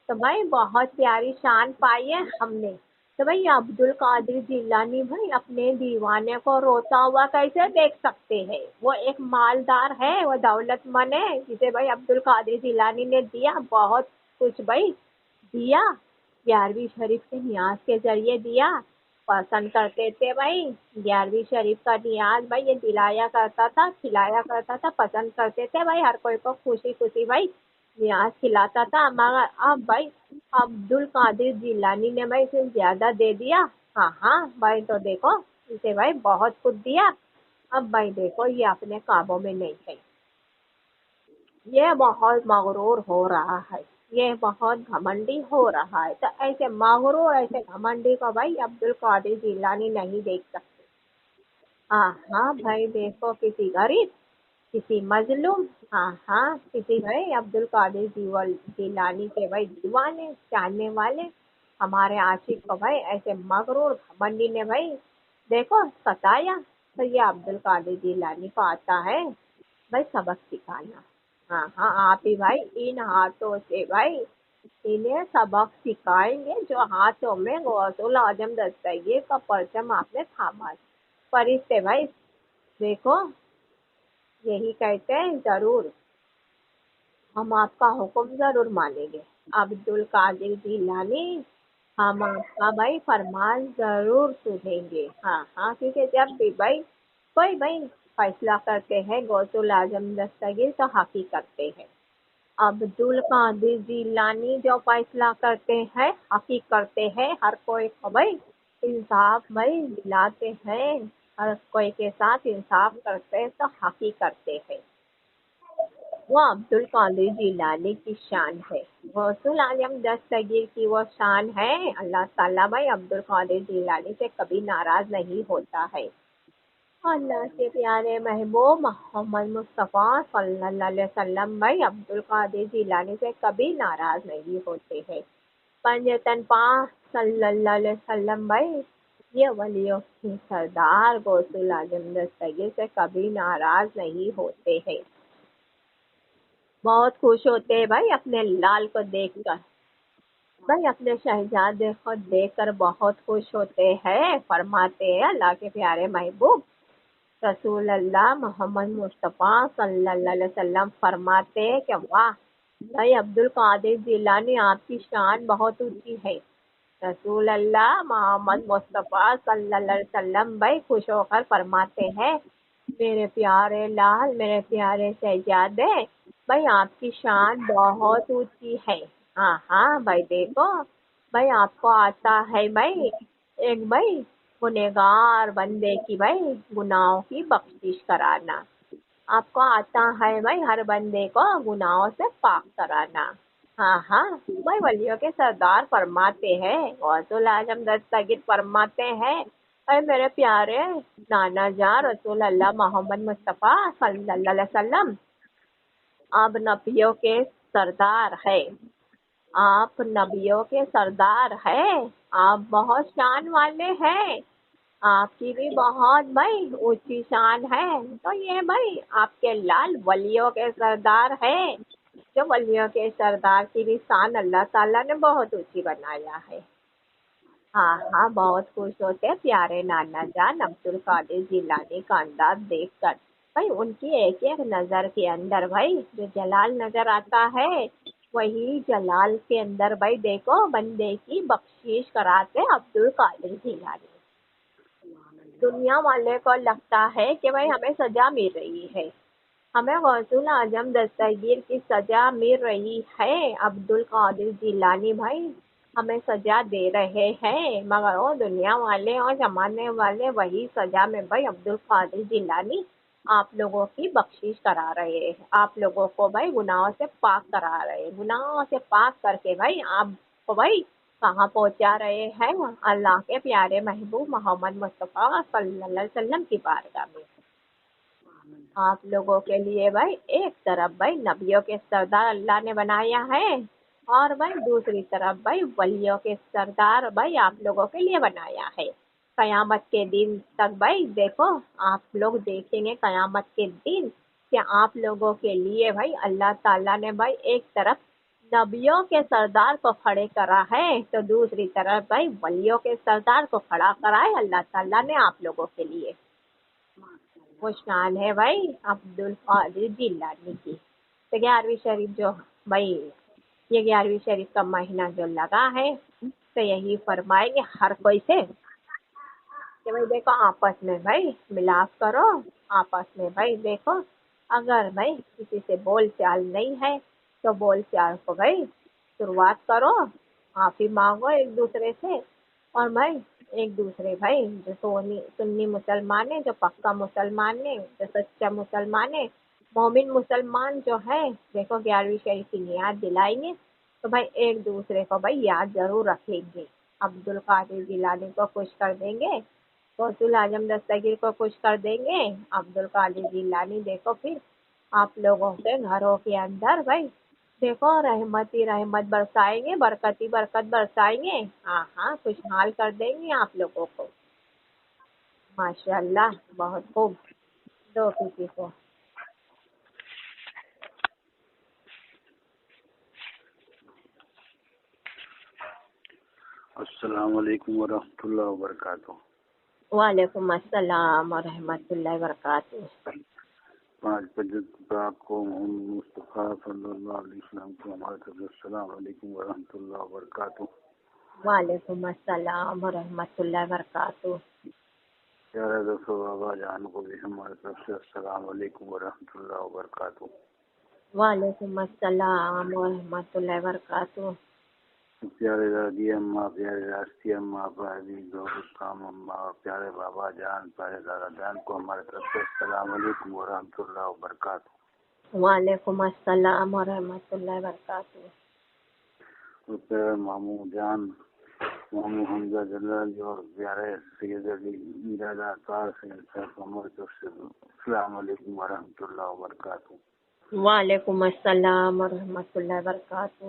Speaker 5: تو بھائی بہت پیاری شان پائی ہے ہم نے، تو بھائی عبد القادر جیلانی بھائی اپنے دیوانے کو روتا ہوا کیسے دیکھ سکتے ہیں، وہ ایک مالدار ہے، وہ دولت مند ہے، جسے بھائی عبد القادر جیلانی نے دیا بہت کچھ بھائی دیا، 11ویں شریف کے نیاز کے ذریعے دیا، پسند کرتے تھے بھائی 11ویں شریف کا نیاز بھائی یہ دلایا کرتا تھا، کھلایا کرتا تھا، پسند کرتے تھے بھائی ہر کوئی کو خوشی خوشی بھائی نیاز کھلاتا تھا، مگر اب بھائی عبد القادر جیلانی نے بھائی اسے زیادہ دے دیا، ہاں ہاں، بھائی تو دیکھو اسے بھائی بہت کچھ دیا، اب بھائی دیکھو یہ اپنے قابو میں نہیں ہے، یہ بہت مغرور ہو رہا ہے، یہ بہت گھمنڈی ہو رہا ہے، تو ایسے مغرور ایسے گھمنڈی کو بھائی عبد القادر جیلانی نہیں دیکھ سکتے، ہاں ہاں، بھائی دیکھو کسی غریب کسی مظلوم، ہاں ہاں، کسی بھائی عبد القادر جیلانی کے بھائی دیوانے چاہنے والے ہمارے عاشق کو بھائی ایسے مغرور گھمنڈی نے بھائی دیکھو ستایا، تو یہ عبد القادر جیلانی کو آتا ہے بھائی سبق سکھانا، ہاں ہاں، آپ ہی بھائی ان ہاتھوں سے بھائی انہیں سبق سکھائیں گے جو ہاتھوں میں غوث العظم دستگیر کا پرچم آپ نے تھاما ہے، فرشتے بھائی دیکھو یہی کہتے ہیں ضرور ہم آپ کا حکم ضرور مانیں گے، عبد القادر جیلانی ہم آپ کا بھائی فرمان ضرور سنیں گے، ہاں ہاں، کیونکہ جب بھی بھائی کوئی بھائی فیصلہ کرتے ہیں غوث العظم دستگیر تو حقیقت کرتے ہیں، عبد القادر جیلانی جو فیصلہ کرتے ہیں حقیقت کرتے ہیں، ہر کوئی کو بھائی انصاف بھائی دلاتے ہیں، ہر کوئی کے ساتھ انصاف کرتے ہیں تو حقیقت کرتے ہیں، وہ عبد القادر جیلانی کی شان ہے، غوث العالم دستگیر کی وہ شان ہے۔ اللہ تعالیٰ بھائی عبد القادر جیلانی سے کبھی ناراض نہیں ہوتا ہے۔ اللہ کے پیارے محبوب محمد مصطفیٰ صلی اللہ علیہ وسلم بھائی عبد القادر جیلانی سے کبھی ناراض نہیں ہوتے ہیں۔ پنجتن پاک صلی اللہ علیہ وسلم بھائی یہ ولیوں کی سردار غوث العالم دستگیر سے کبھی ناراض نہیں ہوتے ہیں، بہت خوش ہوتے ہیں بھائی اپنے لال کو دیکھ کر، بھائی اپنے شہزادے کو دیکھ کر بہت خوش ہوتے ہیں۔ فرماتے ہیں اللہ کے پیارے محبوب رسول اللہ محمد مصطفیٰ صلی اللہ علیہ وسلم فرماتے ہیں کہ واہ بھائی عبد القادر جیلانی آپ کی شان بہت اونچی ہے۔ رسول اللہ محمد مصطفیٰ صلی اللہ علیہ وسلم بھائی خوش ہو کر فرماتے ہیں میرے پیارے لال، میرے پیارے شہزادے بھائی آپ کی شان بہت اونچی ہے۔ ہاں ہاں بھائی دیکھو بھائی آپ کو آتا ہے بھائی ایک بھائی گنہگار بندے کی بھائی گناہوں کی بخشش کرانا، آپ کو آتا ہے بھائی ہر بندے کو گناہوں سے پاک کرانا۔ ہاں ہاں بھائی ولیوں کے سردار فرماتے ہیں، غوث العالم دستگیر فرماتے ہیں اے میرے پیارے نانا جان رسول اللہ محمد مصطفیٰ صلی اللہ علیہ وسلم آپ نبیوں کے سردار ہے، آپ نبیوں کے سردار ہیں، آپ بہت شان والے ہیں، آپ کی بھی بہت بھائی اونچی شان ہے، تو یہ بھائی آپ کے لال ولیوں کے سردار ہیں، جو ولیوں کے سردار کی بھی شان اللہ تعالیٰ نے بہت اونچی بنایا ہے۔ ہاں ہاں بہت خوش ہوتے پیارے نانا جان عبد القادر جیلانی کا انداز دیکھ کر، بھائی ان کی ایک ایک نظر کے اندر بھائی جو جلال نظر آتا ہے وہی جلال کے اندر بھائی دیکھو بندے کی بخشش کراتے عبد القادر جیلانی۔ دنیا والے کو لگتا ہے کہ بھائی ہمیں سزا مل رہی ہے، ہمیں غوث العظم دستگیر کی سزا مل رہی ہے، عبد القادر جیلانی بھائی ہمیں سزا دے رہے ہیں، مگر وہ دنیا والے اور زمانے والے وہی سزا میں بھائی عبد القادر جیلانی آپ لوگوں کی بخشش کرا رہے ہیں، آپ لوگوں کو بھائی گناہوں سے پاک کرا رہے ہیں، گناہوں سے پاک کر کے بھائی آپ کو بھائی کہاں پہنچا رہے ہیں؟ اللہ کے پیارے محبوب محمد مصطفیٰ صلی اللہ علیہ وسلم کی بارگاہ میں۔ آپ لوگوں کے لیے بھائی ایک طرف بھائی نبیوں کے سردار اللہ نے بنایا ہے اور بھائی دوسری طرف بھائی ولیوں کے سردار بھائی آپ لوگوں کے لیے بنایا ہے۔ قیامت کے دن تک بھائی دیکھو آپ لوگ دیکھیں گے قیامت کے دن کہ آپ لوگوں کے لیے بھائی اللہ تعالیٰ نے بھائی ایک طرف نبیوں کے سردار کو کھڑے کرا ہے تو دوسری طرف بھائی ولیوں کے سردار کو کھڑا کرا ہے اللہ تعالیٰ نے آپ لوگوں کے لیے۔ وہ شان ہے بھائی عبد القادر جیلانی کی۔ تو 11ویں شریف جو بھائی یہ 11ویں شریف کا مہینہ جو لگا ہے تو یہی فرمائیں گے ہر کوئی سے کہ بھائی دیکھو آپس میں بھائی ملاپ کرو، آپس میں بھائی دیکھو اگر بھائی کسی سے بول چال نہیں ہے تو بول چال کو بھائی شروعات کرو، معافی مانگو ایک دوسرے سے، اور بھائی ایک دوسرے بھائی جو سنی مسلمان ہے، جو پکا مسلمان ہے، جو سچا مسلمان ہے، مومن مسلمان جو ہے دیکھو 11ویں شریف کی یاد دلائیں گے تو بھائی ایک دوسرے کو بھائی یاد ضرور رکھیں گے، عبد القادر جیلانی کو خوش کر دیں گے، غوث العظم دستگیر کو خوش کر دیں گے، عبد القادر جیلانی دیکھو پھر آپ لوگوں کے گھروں کے اندر بھائی دیکھو رحمت ہی رحمت برسائیں گے، برکت ہی برکت برسائیں گے، ہاں ہاں خوشحال کر دیں گے آپ لوگوں کو۔ ماشاء اللہ بہت خوب، دو کسی کو
Speaker 6: السلام علیکم ورحمۃ اللہ وبرکاتہ۔
Speaker 5: وعلیکم السلام ورحمۃ اللہ وبرکاتہ۔
Speaker 6: 5 پاک کو محمد مصطفیٰ صلی اللہ علیہ وسلم کو ہمارے طرف سے السلام علیکم ورحمۃ اللہ وبرکاتہ۔
Speaker 5: وعلیکم السلام ورحمۃ اللہ وبرکاتہ۔
Speaker 6: پیارے دوستو بابا جان کو بھی ہمارے طرف سے السلام علیکم ورحمۃ اللہ وبرکاتہ۔
Speaker 5: وعلیکم السلام ورحمۃ اللہ وبرکاتہ۔
Speaker 6: پیارے دادی اماں، پیارے راستی اماں، پیارے دوستام اماں، پیارے بابا جان، پیارے دادا جان کو ہمارے طرف سے السلام علیکم ورحمۃ اللہ وبرکاتہ۔
Speaker 5: وعلیکم السلام ورحمۃ اللہ وبرکاتہ۔
Speaker 6: تو پیارے ماموں جان ماموں حمزہ جلالی اور پیارے سید علی میرا کار سے ہماری طرف سے السلام علیکم ورحمۃ اللہ وبرکاتہ۔
Speaker 5: وعلیکم السلام ورحمۃ اللہ وبرکاتہ۔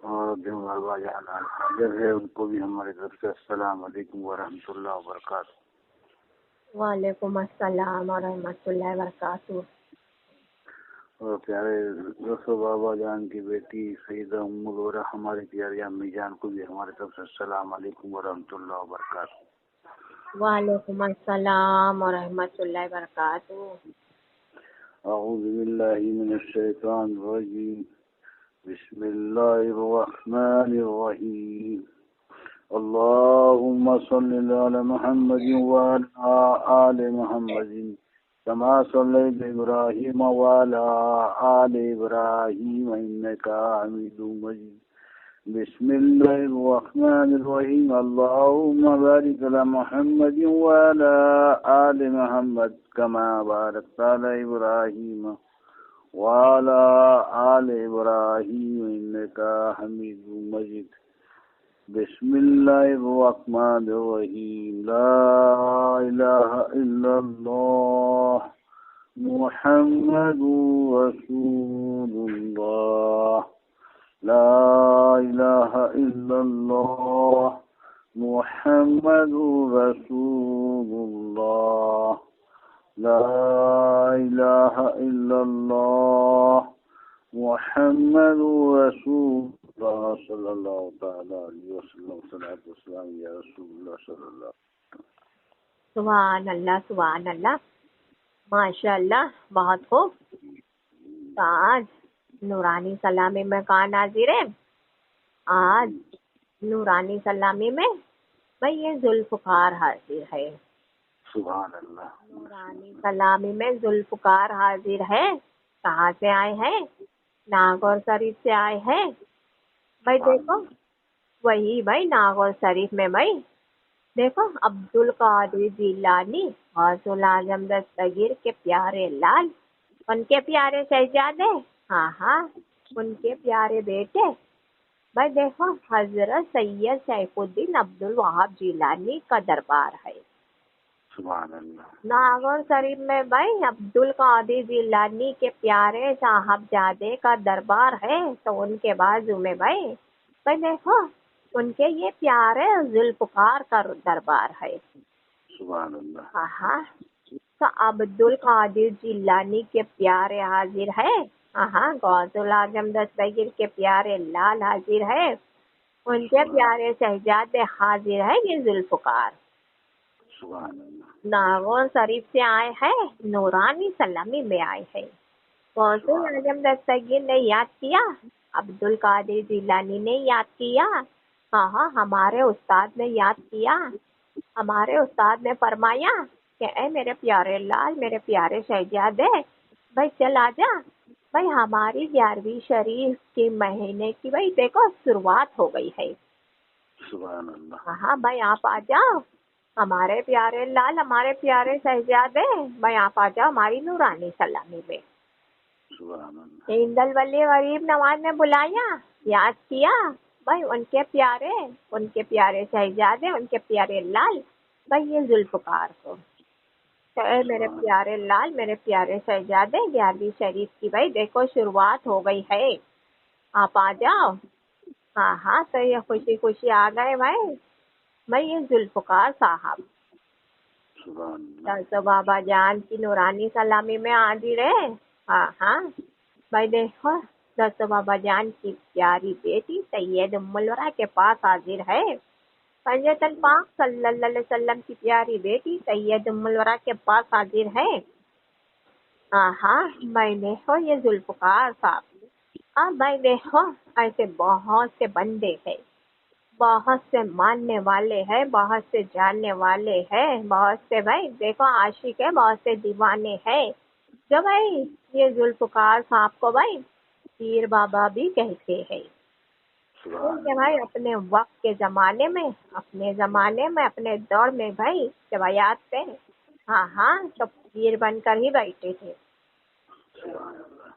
Speaker 6: اور جو مروا جان حاضر ہے ان کو بھی ہماری طرف سے السلام علیکم ورحمۃ اللہ وبرکاتہ۔
Speaker 5: وعلیکم السلام ورحمۃ اللہ وبرکاتہ۔
Speaker 6: اور پیارے رسو بابا جان کی بیٹی سیدہ ام الورا ہماری پیاری امی جان کو بھی ہماری طرف سے السلام علیکم ورحمۃ اللہ وبرکاتہ۔
Speaker 5: وعلیکم السلام ورحمۃ اللہ وبرکاتہ۔
Speaker 6: اعوذ باللہ من الشیطان الرجیم، بسم اللہ الرحمن الرحیم، اللہم صلی علی محمد وعلی آل محمد كما صليت إبراهيم وعلى آل إبراهيم إنك حميد مجيد، بسم الله الرحمن الرحيم، اللهم بارك على محمد وعلى آل محمد كما باركت على إبراهيم وعلى آل إبراهيم إنك حميد مجيد، بسم الله الرحمن الرحيم، لا إله إلا الله محمد رسول الله، لا إله إلا الله محمد رسول الله، لا إله إلا الله محمد رسول اللہ صلی اللہ تعالی علیہ وسلم، صلاۃ والسلام یا رسول اللہ صلی اللہ علیہ وسلم۔
Speaker 5: سبحان اللہ سبحان اللہ، ماشاء اللہ، بہت خوب۔ تو آج نورانی سلامی میں کہاں حاضر ہے؟ آج نورانی سلامی میں بھائی یہ ذوالفقار حاضر ہے۔
Speaker 6: سبحان اللہ۔
Speaker 5: نورانی سلامی میں ذوالفقار حاضر ہے۔ کہاں سے آئے ہیں؟ ناگور شریف سے آئے ہیں۔ بھائی دیکھو وہی بھائی ناگور شریف میں بھائی دیکھو عبد القادر جیلانی غوث العظم دستگیر کے پیارے لال، ان کے پیارے شہزادے، ہاں ان کے پیارے بیٹے بھائی دیکھو حضرت سید سیف الدین عبد الوہاب جیلانی کا دربار ہے۔
Speaker 6: سبحان اللہ۔
Speaker 5: ناگور شریف میں بھائی عبد القادر جیلانی کے پیارے صاحبزادے کا دربار ہے، تو ان کے بازو میں بھائی دیکھو ان کے یہ پیارے ذوالفقار کا دربار ہے۔
Speaker 6: سبحان اللہ۔
Speaker 5: ہاں تو عبد القادر جیلانی کے پیارے حاضر ہے، غوث العظم دستگیر کے پیارے لال حاضر ہے، ان کے پیارے شہزادے حاضر ہے یہ ذوالفقار۔
Speaker 6: سبحان اللہ۔
Speaker 5: ناگور شریف سے آئے ہیں، نورانی سلامی میں آئے ہیں۔ غوث العظم دستگیر نے یاد کیا، عبد القادر جیلانی نے یاد کیا، ہمارے استاد نے یاد کیا۔ ہمارے استاد نے فرمایا کہ اے میرے پیارے لال، میرے پیارے شہزادے، بھائی چل آجا، بھائی ہماری 11ویں شریف کے مہینے کی بھائی دیکھو شروعات ہو گئی ہے۔
Speaker 6: سبحان اللہ۔
Speaker 5: ہاں بھائی آپ آ جاؤ، ہمارے پیارے لال، ہمارے پیارے شہزادے، بھائی آپ آ جاؤ ہماری نورانی سلامی میں۔
Speaker 6: سبحان اللہ۔
Speaker 5: ہند الولی غریب نواز نے بلایا، یاد کیا، بھائی ان کے پیارے شہزادے، ان کے پیارے لال، بھائی یہ ذوالفقار کو، تو اے میرے پیارے لال، میرے پیارے شہزادے، 11ویں شریف کی بھائی دیکھو شروعات ہو گئی ہے، آپ آ جاؤ۔ ہاں تو یہ خوشی خوشی آ گئے بھائی یہ ذوالفقار صاحب
Speaker 6: سبحان اللہ۔
Speaker 5: تو بابا جان کی نورانی سلامی میں حاضر ہے۔ ہاں بھائی دیکھو دستو بابا جان کی پیاری بیٹی سید ام الورا کے پاس حاضر ہے، حضرت پاک صلی اللہ علیہ وسلم کی پیاری بیٹی سید ام الورا کے پاس حاضر ہے۔ بھائی دیکھو یہ ذوالفقار صاحب، بھائی دیکھو ایسے بہت سے بندے ہیں، بہت سے ماننے والے ہیں، بہت سے جاننے والے ہیں، بہت سے بھائی دیکھو عاشق ہے، بہت سے دیوانے ہیں، جو بھائی یہ ذوالفقار صاحب کو بھائی پیر بابا بھی کہتے ہیں۔ کیونکہ بھائی اپنے وقت کے زمانے میں، اپنے دور میں بھائی روایات تھے، تو پیر بن کر ہی بیٹھے تھے۔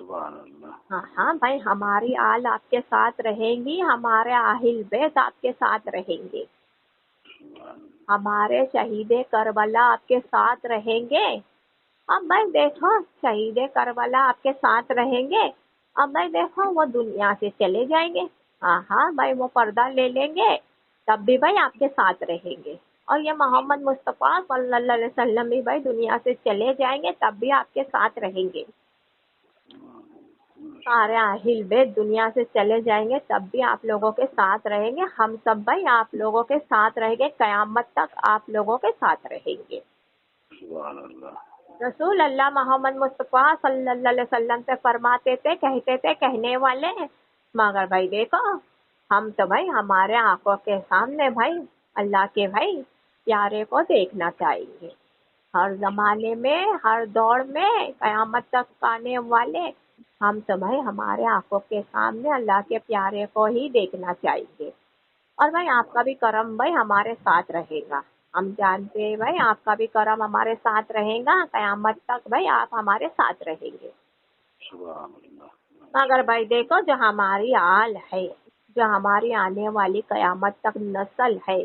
Speaker 6: سبحان اللہ.
Speaker 5: ہاں ہاں بھائی، ہماری آل آپ کے ساتھ رہیں گی، ہمارے اہل بیت آپ کے ساتھ رہیں گے، ہمارے شہید کربلا آپ کے ساتھ رہیں گے. اب بھائی دیکھو، شہید کربلا آپ کے ساتھ رہیں گے. اب بھائی دیکھو، وہ دنیا سے چلے جائیں گے، ہاں ہاں بھائی، وہ پردہ لے لیں گے، تب بھی بھائی آپ کے ساتھ رہیں گے. اور یہ محمد مصطفیٰ صلی اللہ علیہ وسلم بھی بھائی دنیا سے چلے جائیں گے، تب بھی آپ کے ساتھ رہیں گے. سارے اہل بیت دنیا سے چلے جائیں گے، تب بھی آپ لوگوں کے ساتھ رہیں گے. ہم سب بھائی آپ لوگوں کے ساتھ رہیں گے، قیامت تک آپ لوگوں کے ساتھ رہیں گے.
Speaker 6: سبحان اللہ.
Speaker 5: رسول اللہ محمد مصطفیٰ صلی اللہ علیہ وسلم سے فرماتے تھے، کہتے تھے کہنے والے، مگر بھائی دیکھو، ہم تو بھائی ہمارے آنکھوں کے سامنے بھائی اللہ کے بھائی پیارے کو دیکھنا چاہیں گے. ہر زمانے میں، ہر دور میں، قیامت تک آنے والے ہم تو بھائی ہمارے آنکھوں کے سامنے اللہ کے پیارے کو ہی دیکھنا چاہیں گے. اور بھائی آپ کا بھی کرم بھائی ہمارے ساتھ رہے گا. ہم جانتے ہیں بھائی آپ کا بھی کرم ہمارے ساتھ رہے گا، قیامت تک بھائی آپ ہمارے ساتھ رہیں گے.
Speaker 6: سبحان اللہ.
Speaker 5: مگر بھائی دیکھو، جو ہماری آل ہے، جو ہماری آنے والی قیامت تک نسل ہے،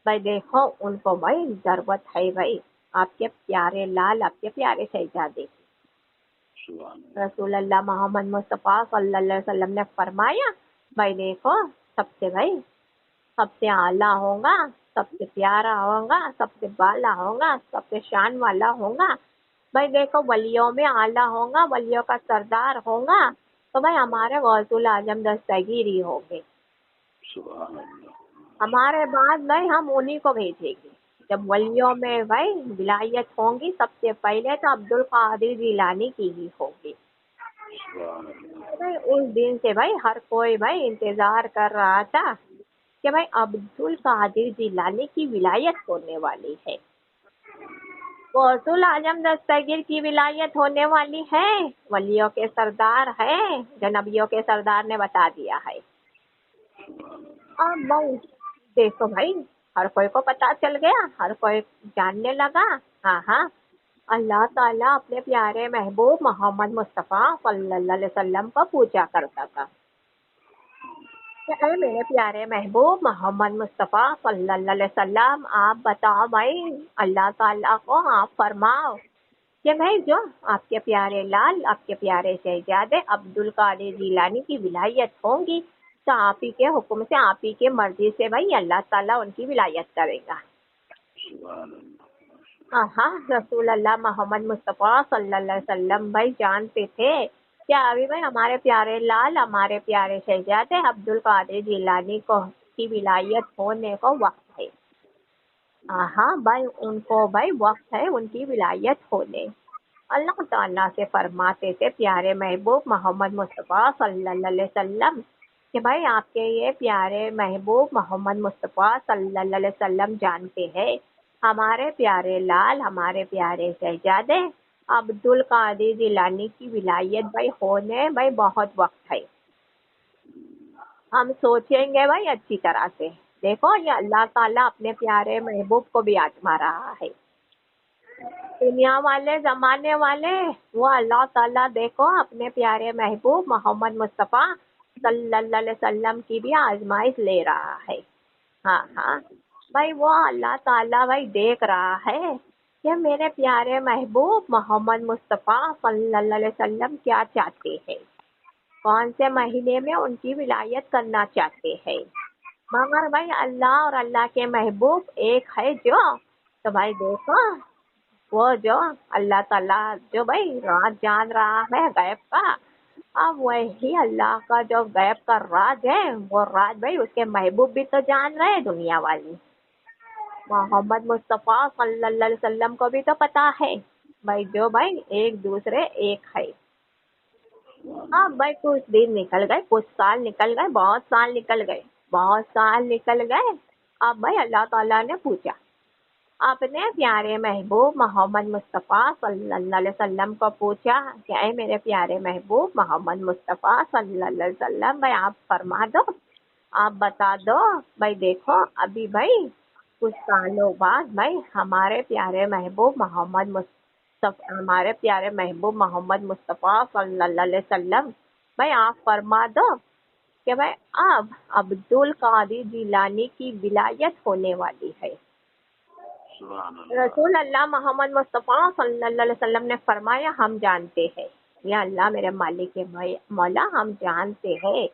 Speaker 5: بھائی دیکھو ان کو بھائی ضرورت ہے بھائی آپ کے پیارے لال، آپ کے پیارے شہزادے.
Speaker 6: سبحان اللہ.
Speaker 5: رسول اللہ محمد مصطفیٰ صلی اللہ علیہ وسلم نے فرمایا، بھائی دیکھو، سب سے اعلیٰ ہوگا، سب سے پیارا ہوگا، سب سے بالا ہوگا، سب سے شان والا ہوگا. بھائی دیکھو، ولیوں میں اعلیٰ ہوگا، ولیوں کا سردار ہوگا، تو بھائی ہمارے غوث الاعظم دستگیر ہی ہوں گے.
Speaker 6: سبحان اللہ.
Speaker 5: ہمارے بعد بھائی ہم انہی کو بھیجیں گے. جب ولیوں میں بھائی ولایت ہوں گی، سب سے پہلے تو عبد القادر جیلانی کی ہی ہوگی.
Speaker 6: سبحان اللہ.
Speaker 5: بھائی اس دن سے بھائی ہر کوئی بھائی انتظار کر رہا تھا کہ بھائی عبد القادر جیلانی کی ولایت ہونے والی ہے، غوث الاعظم دستگیر کی ولایت ہونے والی ہے، ولیوں کے سردار ہے، جو نبیوں کے سردار نے بتا دیا ہے. اب بھائی دیکھو بھای، ہر کوئی کو پتا چل گیا، ہر کوئی جاننے لگا. ہاں ہاں، اللہ تعالیٰ اپنے پیارے محبوب محمد مصطفیٰ صلی اللہ علیہ وسلم کو پوچھا کرتا تھا کہ اے میرے پیارے محبوب محمد مصطفیٰ صلی اللہ علیہ وسلم، آپ بتاؤ بھائی، اللہ تعالیٰ کو آپ فرماؤ کہ بھائی جو آپ کے پیارے لال، آپ کے پیارے شہزادے عبد القادر جیلانی کی ولایت ہوں گی، تو آپ ہی کے حکم سے، آپ ہی کے مرضی سے بھائی اللہ تعالیٰ ان کی ولایت کرے گا.
Speaker 6: سبحان اللہ.
Speaker 5: ہاں، رسول اللہ محمد مصطفیٰ صلی اللہ علیہ وسلم بھائی جانتے تھے کہ ابھی بھائی ہمارے پیارے لال، ہمارے پیارے شہزادے عبد القادر جیلانی کو کی ولایت ہونے کو وقت ہے. ہاں بھائی، ان کو بھائی وقت ہے ان کی ولایت ہونے. اللہ تعالیٰ سے فرماتے تھے پیارے محبوب محمد مصطفیٰ صلی اللہ علیہ وسلم کہ بھائی آپ کے یہ پیارے محبوب محمد مصطفیٰ صلی اللہ علیہ وسلم جانتے ہیں ہمارے پیارے لال، ہمارے پیارے شہزادے عبد القادر جیلانی کی ولایت بھائی ہونے بھائی بہت وقت ہے. ہم سوچیں گے بھائی اچھی طرح سے. دیکھو، یہ اللہ تعالیٰ اپنے پیارے محبوب کو بھی آزما رہا ہے. دنیا والے، زمانے والے، وہ اللہ تعالیٰ دیکھو اپنے پیارے محبوب محمد مصطفیٰ صلی اللہ علیہ وسلم کی بھی آزمائش لے رہا ہے. ہاں ہاں بھائی، وہ اللہ تعالیٰ بھائی دیکھ رہا ہے کہ میرے پیارے محبوب محمد مصطفیٰ صلی اللہ علیہ وسلم کیا چاہتے ہیں، کون سے مہینے میں ان کی ولایت کرنا چاہتے ہیں. مگر بھائی اللہ اور اللہ کے محبوب ایک ہے جو، تو بھائی دیکھو وہ جو اللہ تعالیٰ جو بھائی راز جان رہا ہے غیب کا، اب وہی اللہ کا جو غیب کا راز ہے، وہ راز بھائی اس کے محبوب بھی تو جان رہے، دنیا والی محمد مصطفیٰ صلی اللہ علیہ وسلم کو بھی تو پتا ہے بھائی جو بھائی ایک دوسرے ایک ہے. اب بھائی کچھ دن نکل گئے، کچھ سال نکل گئے، بہت سال نکل گئے، بہت سال نکل گئے. اب بھائی اللہ تعالیٰ نے پوچھا اپنے پیارے محبوب محمد مصطفیٰ صلی اللہ علیہ وسلم کو پوچھا کہ اے میرے پیارے محبوب محمد مصطفیٰ صلی اللہ علیہ وسلم بھائی آپ فرما دو، آپ بتا دو بھائی دیکھو ابھی بھائی کچھ سالوں بعد بھائی ہمارے پیارے محبوب محمد ہمارے پیارے محبوب محمد مصطفیٰ صلی اللہ علیہ وسلم بھائی آپ فرما دو کہ بھائی اب عبد القادر جیلانی کی ولایت ہونے والی ہے۔ رسول اللہ محمد مصطفیٰ صلی اللہ علیہ وسلم نے فرمایا ہم جانتے ہیں یا اللہ میرے مالک مولا ہم جانتے ہیں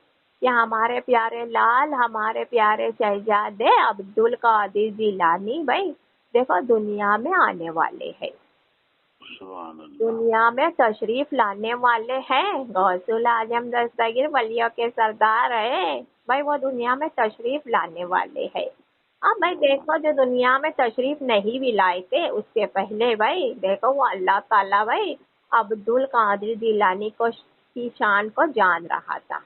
Speaker 5: کہ ہمارے پیارے لال ہمارے پیارے شہزادے عبد القادر جیلانی بھائی دیکھو دنیا میں آنے والے ہیں، دنیا میں تشریف لانے والے ہیں، غوث الاعظم دستگیر ولیوں کے سردار ہے بھائی، وہ دنیا میں تشریف لانے والے ہیں۔ اب بھائی دیکھو جو دنیا میں تشریف نہیں بھی لائے تھے اس سے پہلے بھائی دیکھو وہ اللہ تعالیٰ بھائی عبد القادر جیلانی کی شان کو جان رہا تھا،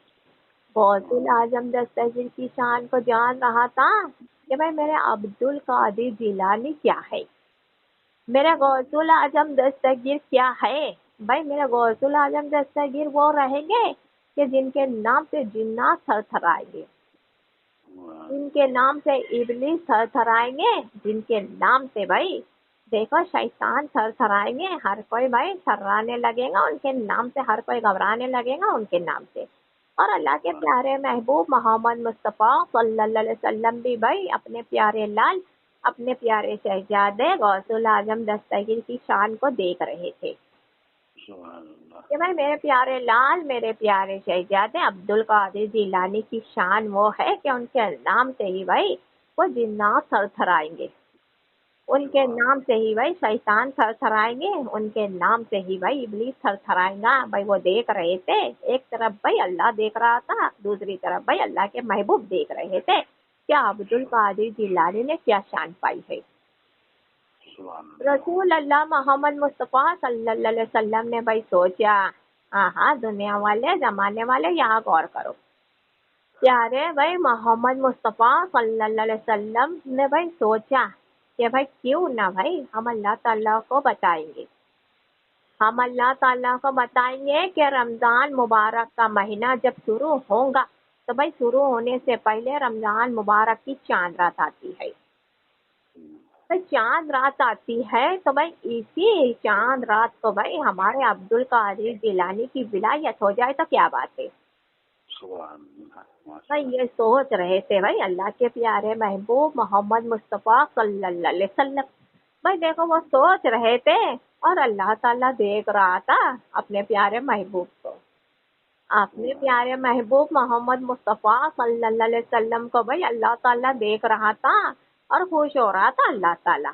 Speaker 5: غوث الاعظم دستگیر کی شان کو جان رہا تھا کہ بھائی میرے عبد القادر جیلانی کیا ہے، میرے غوث الاعظم دستگیر کیا ہے۔ بھائی میرے غوث الاعظم دستگیر وہ رہیں گے کہ جن کے نام سے جنات تھر تھرائیں گے، جن کے نام سے ابلیس تھر تھرائیں گے، جن کے نام سے بھائی دیکھو شیطان تھر تھرائیں گے، ہر کوئی بھائی تھرانے لگے گا ان کے نام سے، ہر کوئی گھبرانے لگے گا ان کے نام سے۔ اور اللہ کے پیارے محبوب محمد مصطفیٰ صلی اللہ علیہ وسلم بھی بھائی اپنے پیارے لال اپنے پیارے شہزادے غوث الاعظم دستگیر کی شان کو دیکھ رہے تھے کہ بھائی میرے پیارے لال میرے پیارے شہزادے عبد القادر جیلانی کی شان وہ ہے کہ ان کے نام سے ہی بھائی وہ جنات تھر تھرائیں گے، ان کے نام سے ہی بھائی شیطان تھر تھرائیں گے، ان کے نام سے ہی بھائی ابلیس تھر تھرائیں گا۔ بھائی وہ دیکھ رہے تھے، ایک طرف بھائی اللہ دیکھ رہا تھا، دوسری طرف بھائی اللہ کے محبوب دیکھ رہے تھے کیا عبد القادر جیلانی نے کیا شان پائی ہے۔ رسول اللہ محمد مصطفیٰ صلی اللہ علیہ وسلم نے بھائی سوچا، ہاں دنیا والے زمانے والے یہاں غور کرو، پیارے بھائی محمد مصطفیٰ صلی اللہ علیہ وسلم نے بھائی سوچا کہ بھائی کیوں نہ بھائی ہم اللہ تعالیٰ کو بتائیں گے، ہم اللہ تعالیٰ کو بتائیں گے کہ رمضان مبارک کا مہینہ جب شروع ہوگا تو بھائی شروع ہونے سے پہلے رمضان مبارک کی چاند رات آتی ہے، بھائی چاند رات آتی ہے تو بھائی اسی چاند رات کو بھائی ہمارے عبد القادر جیلانی کی ولایت ہو جائے تو کیا بات ہے۔ بھائی یہ سوچ رہے تھے بھائی اللہ کے پیارے محبوب محمد مصطفیٰ صلی اللہ علیہ وسلم، بھائی دیکھو وہ سوچ رہے تھے اور اللہ تعالیٰ دیکھ رہا تھا اپنے پیارے محبوب کو، اپنے پیارے محبوب محمد مصطفیٰ صلی اللہ علیہ وسلم کو بھائی اللہ تعالیٰ دیکھ رہا تھا اور خوش ہو رہا تھا، اللہ تعالیٰ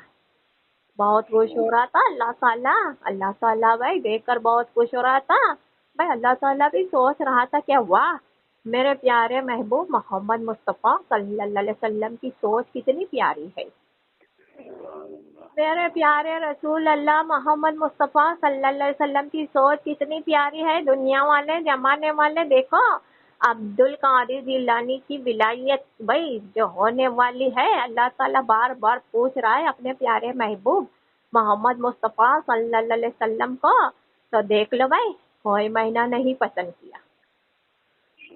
Speaker 5: بہت خوش ہو رہا تھا، اللہ تعالیٰ بھائی دیکھ کر بہت خوش ہو رہا تھا۔ بھائی اللہ تعالیٰ بھی سوچ رہا تھا کہ واہ میرے پیارے محبوب محمد مصطفیٰ صلی اللہ علیہ وسلم کی سوچ کتنی پیاری ہے، میرے پیارے رسول اللہ محمد مصطفیٰ صلی اللہ علیہ وسلم کی سوچ کتنی پیاری ہے۔ دنیا والے زمانے والے دیکھو عبد القادر جیلانی کی ولایت بھائی جو ہونے والی ہے، اللہ تعالیٰ بار بار پوچھ رہا ہے اپنے پیارے محبوب محمد مصطفیٰ صلی اللہ علیہ وسلم کو، تو دیکھ لو بھائی کوئی مہینہ نہیں پسند کیا،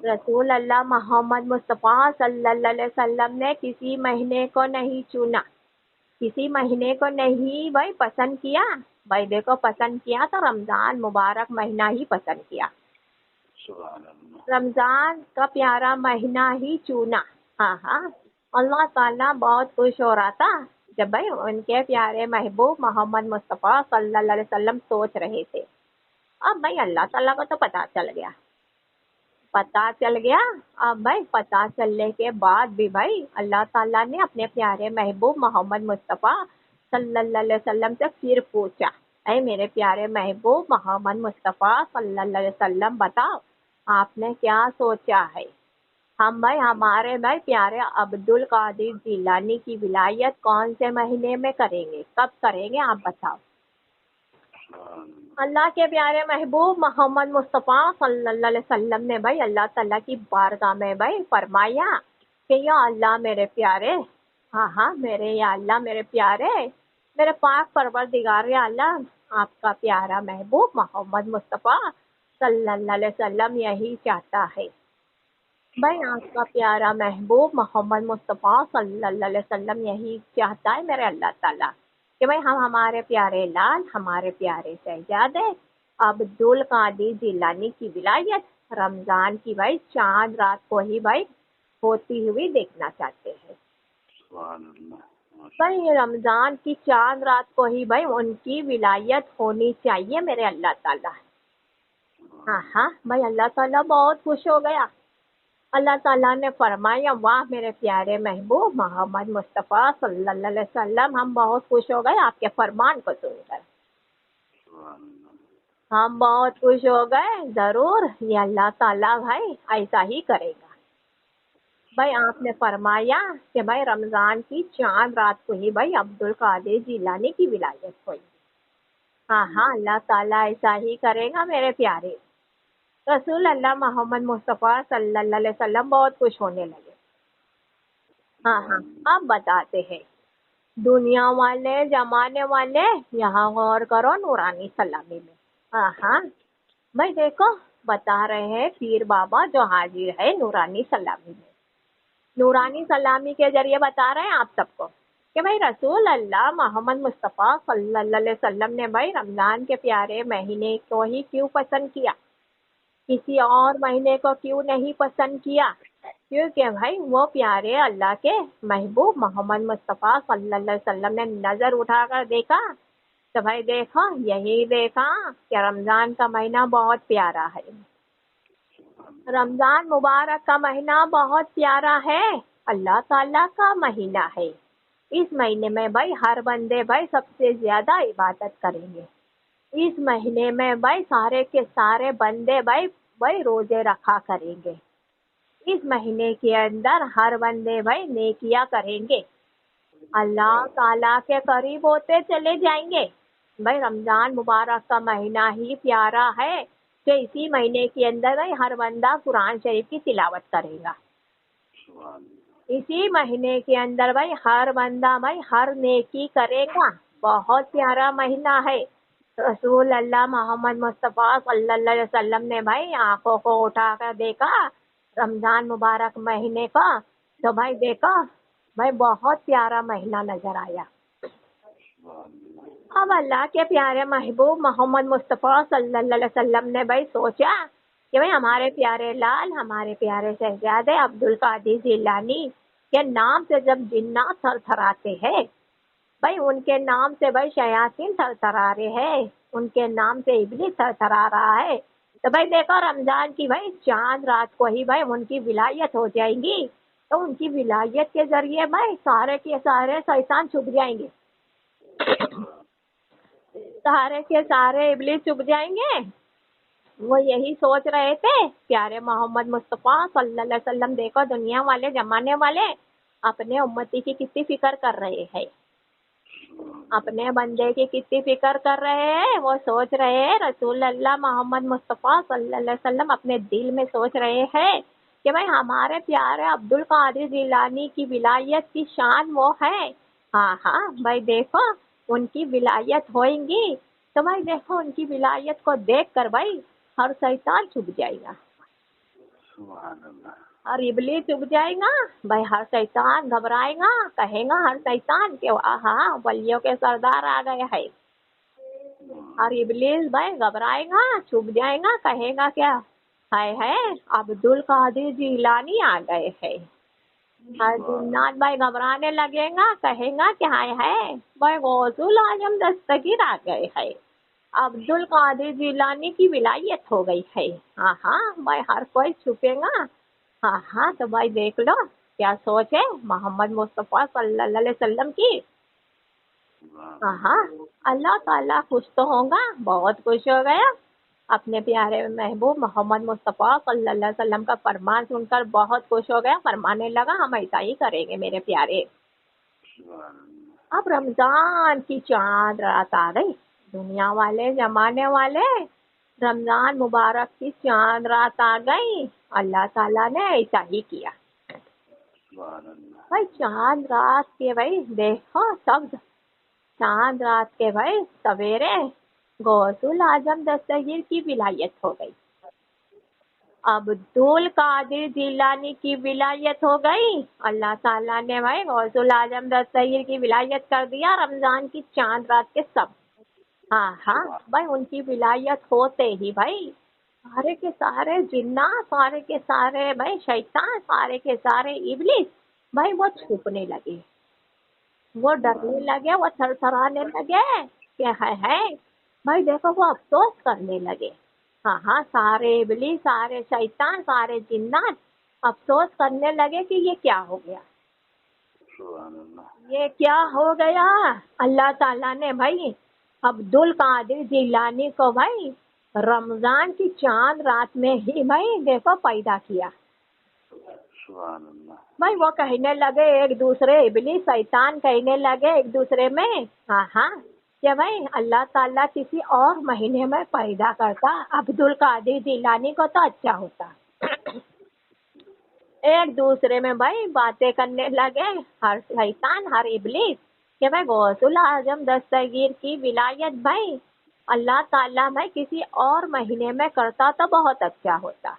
Speaker 5: رسول اللہ محمد مصطفیٰ صلی اللہ علیہ وسلم نے کسی مہینے کو نہیں چنا، کسی مہینے کو نہیں بھائی پسند کیا، بھائی دیکھو پسند کیا تو رمضان مبارک مہینہ ہی پسند کیا، رمضان کا پیارا مہینہ ہی چنا۔ ہاں اللہ تعالیٰ بہت خوش ہو رہا تھا جب بھائی ان کے پیارے محبوب محمد مصطفیٰ صلی اللہ علیہ وسلم سوچ رہے تھے۔ اب بھائی اللہ تعالیٰ کو تو پتہ چل گیا، اب بھائی پتہ چلنے کے بعد بھی بھائی اللہ تعالیٰ نے اپنے پیارے محبوب محمد مصطفیٰ صلی اللہ علیہ وسلم سے پھر پوچھا، اے میرے پیارے محبوب محمد مصطفیٰ صلی اللہ علیہ وسلم بتاؤ آپ نے کیا سوچا ہے، ہم بھائی ہمارے بھائی پیارے عبد القادر جیلانی کی ولایت کون سے مہینے میں کریں گے، کب کریں گے آپ بتاؤ۔ اللہ کے پیارے محبوب محمد مصطفیٰ صلی اللہ علیہ وسلم نے بھائی اللہ تعالیٰ کی بارگاہ میں بھائی فرمایا کہ یا اللہ میرے پیارے، میرے یا اللہ میرے پیارے، میرے پاک پروردگار یا اللہ آپ کا پیارا محبوب محمد مصطفیٰ صلی اللہ علیہ وسلم یہی چاہتا ہے، بھائی آپ کا پیارا محبوب محمد مصطفیٰ صلی اللہ علیہ وسلم یہی چاہتا ہے میرے اللہ تعالیٰ کہ بھائی ہم ہمارے پیارے لال ہمارے پیارے شہزادے عبدالقادر جیلانی کی ولایت رمضان کی بھائی چاند رات کو ہی بھائی ہوتی ہوئی دیکھنا چاہتے ہیں.
Speaker 6: سبحان اللہ.
Speaker 5: بھائی رمضان کی چاند رات کو ہی بھائی ان کی ولایت ہونی چاہیے میرے اللہ تعالیٰ. ہاں بھائی اللہ تعالیٰ بہت خوش ہو گیا. اللہ تعالیٰ نے فرمایا واہ میرے پیارے محبوب محمد مصطفیٰ صلی اللہ علیہ وسلم ہم بہت خوش ہو گئے آپ کے فرمان کو سن کر. ہم بہت خوش ہو گئے. ضرور یہ اللہ تعالیٰ بھائی ایسا ہی کرے گا. بھائی آپ نے فرمایا کہ بھائی رمضان کی چاند رات کو ہی بھائی عبدالقادر جیلانی کی ولایت ہوئی. ہاں اللہ تعالیٰ ایسا ہی کرے گا میرے پیارے. رسول اللہ محمد مصطفیٰ صلی اللہ علیہ وسلم بہت خوش ہونے لگے. ہاں اب بتاتے ہیں دنیا والے زمانے والے یہاں غور کرو نورانی سلامی میں. ہاں بھائی دیکھو بتا رہے ہیں پیر بابا جو حاضر ہے نورانی سلامی میں. نورانی سلامی کے ذریعے بتا رہے ہیں آپ سب کو کہ بھائی رسول اللہ محمد مصطفیٰ صلی اللہ علیہ وسلم نے بھائی رمضان کے پیارے مہینے کو ہی کیوں پسند کیا, کسی اور مہینے کو کیوں نہیں پسند کیا؟ کیونکہ بھائی وہ پیارے اللہ کے محبوب محمد مصطفیٰ صلی اللہ علیہ وسلم نے نظر اٹھا کر دیکھا تو بھائی دیکھو یہی دیکھا کہ رمضان کا مہینہ بہت پیارا ہے. رمضان مبارک کا مہینہ بہت پیارا ہے, اللہ تعالیٰ کا مہینہ ہے. اس مہینے میں بھائی ہر بندے بھائی سب سے زیادہ عبادت کریں گے. اس مہینے میں بھائی سارے کے سارے بندے بھائی روزے رکھا کریں گے. اس مہینے کے اندر ہر بندے بھائی نیکیاں کریں گے, اللہ تعالیٰ کے قریب ہوتے چلے جائیں گے. بھائی رمضان مبارک کا مہینہ ہی پیارا ہے کہ اسی مہینے کے اندر بھائی ہر بندہ قرآن شریف کی تلاوت کرے گا. اسی مہینے کے اندر بھائی ہر بندہ بھائی ہر نیکی کرے گا. بہت پیارا مہینہ ہے. رسول اللہ محمد مصطفیٰ صلی اللہ علیہ وسلم نے بھائی آنکھوں کو اٹھا کر دیکھا رمضان مبارک مہینے کا تو بھائی دیکھا بھائی بہت پیارا مہینہ نظر آیا. اب اللہ کے پیارے محبوب محمد مصطفیٰ صلی اللہ علیہ وسلم نے بھائی سوچا کہ بھائی ہمارے پیارے لال ہمارے پیارے شہزادے عبدالقادر جیلانی کے نام سے جب جنات تھر تھراتے ہیں بھائی ان کے نام سے بھائی شیاطین تھر تھرا رہے ہیں, ان کے نام سے ابلیس تھر تھرا رہا ہے تو بھائی دیکھو رمضان کی بھائی چاند رات کو ہی بھائی ان کی ولایت ہو جائے گی تو ان کی ولایت کے ذریعے بھائی سارے کے سارے شیطان چھپ جائیں گے, سارے کے سارے ابلیس چھپ جائیں گے. وہ یہی سوچ رہے تھے پیارے محمد مصطفیٰ صلی اللہ علیہ وسلم. دیکھو دنیا والے زمانے والے اپنے امتی کی کتنی فکر کر رہے ہیں, اپنے بندے کی کتنی فکر کر رہے ہیں. وہ سوچ رہے ہیں رسول اللہ محمد مصطفیٰ صلی اللہ علیہ وسلم اپنے دل میں سوچ رہے ہیں کہ بھائی ہمارے پیارے عبدالقادر جیلانی کی ولایت کی شان وہ ہے. ہاں بھائی دیکھو ان کی ولایت ہوئیں گی تو بھائی دیکھو ان کی ولایت کو دیکھ کر بھائی ہر شیطان چھپ جائے گا, ہر ابلیس چھپ جائے گا. بھائی ہر شیطان گھبرائے گا, کہے گا ہر شیطان کہ ہاں ولیوں کے سردار آ گئے ہیں. ہر ابلیس بھائی گھبرائے گا, چھپ جائے گا, کہے گا کیا ہے عبدالقادر جیلانی آ گئے ہیں. ہر جنات بھائی گھبرانے لگے گا, کہے گا کہ ہے بھائی غوث الاعظم دستگیر آ گئے ہیں, عبدالقادر جیلانی کی ولایت ہو گئی ہے. ہاں بھائی ہر کوئی چھپے گا. ہاں تو بھائی دیکھ لو کیا سوچ ہے محمد مصطفیٰ صلی اللہ علیہ وسلم کی. ہاں اللہ تعالیٰ خوش تو ہوگا, بہت خوش ہو گیا. اپنے پیارے محبوب محمد مصطفیٰ صلی اللہ علیہ وسلم کا فرمان سن کر بہت خوش ہو گیا. فرمانے لگا ہم ایسا ہی کریں گے میرے پیارے. اب رمضان کی چاند رات آ گئی. دنیا والے زمانے والے رمضان مبارک کی چاند رات آ گئی. اللہ تعالیٰ نے ایسا ہی کیا. بھائی چاند رات کے بھائی دیکھو سب چاند رات کے بھائی سویرے غوث الاعظم دستگیر کی ولایت ہو گئی. عبدال قادر جیلانی کی ولایت ہو گئی. اللہ تعالیٰ نے بھائی غوث الاعظم دستگیر کی ولایت کر دیا رمضان کی چاند رات کے سب. ہاں ہاں بھائی ان کی ولایت ہوتے ہی بھائی سارے کے سارے جنات، سارے کے سارے بھائی شیطان، سارے کے سارے ابلیس بھائی وہ چھپنے لگے، وہ ڈرنے لگے، وہ تھر تھرانے لگے کہ ہے بھائی دیکھو وہ افسوس کرنے لگے. ہاں ہاں سارے ابلیس، سارے شیطان، سارے جنات افسوس کرنے لگے کہ یہ کیا ہو گیا، یہ کیا ہو گیا. اللہ تعالیٰ نے بھائی عبدال قادر جیلانی کو بھائی رمضان کی چاند رات میں ہی بھائی دیکھو پیدا کیا. بھائی وہ کہنے لگے ایک دوسرے، ابلیس شیطان کہنے لگے ایک دوسرے میں، ہاں ہاں کہ بھائی اللہ تعالیٰ کسی اور مہینے میں پیدا کرتا عبدال قادر جیلانی کو تو اچھا ہوتا. ایک دوسرے میں بھائی باتیں کرنے لگے ہر شیطان، ہر ابلیس کہ بھائی غوث الاعظم دستگیر کی ولایت بھائی اللہ تعالیٰ میں کسی اور مہینے میں کرتا تو بہت اچھا ہوتا.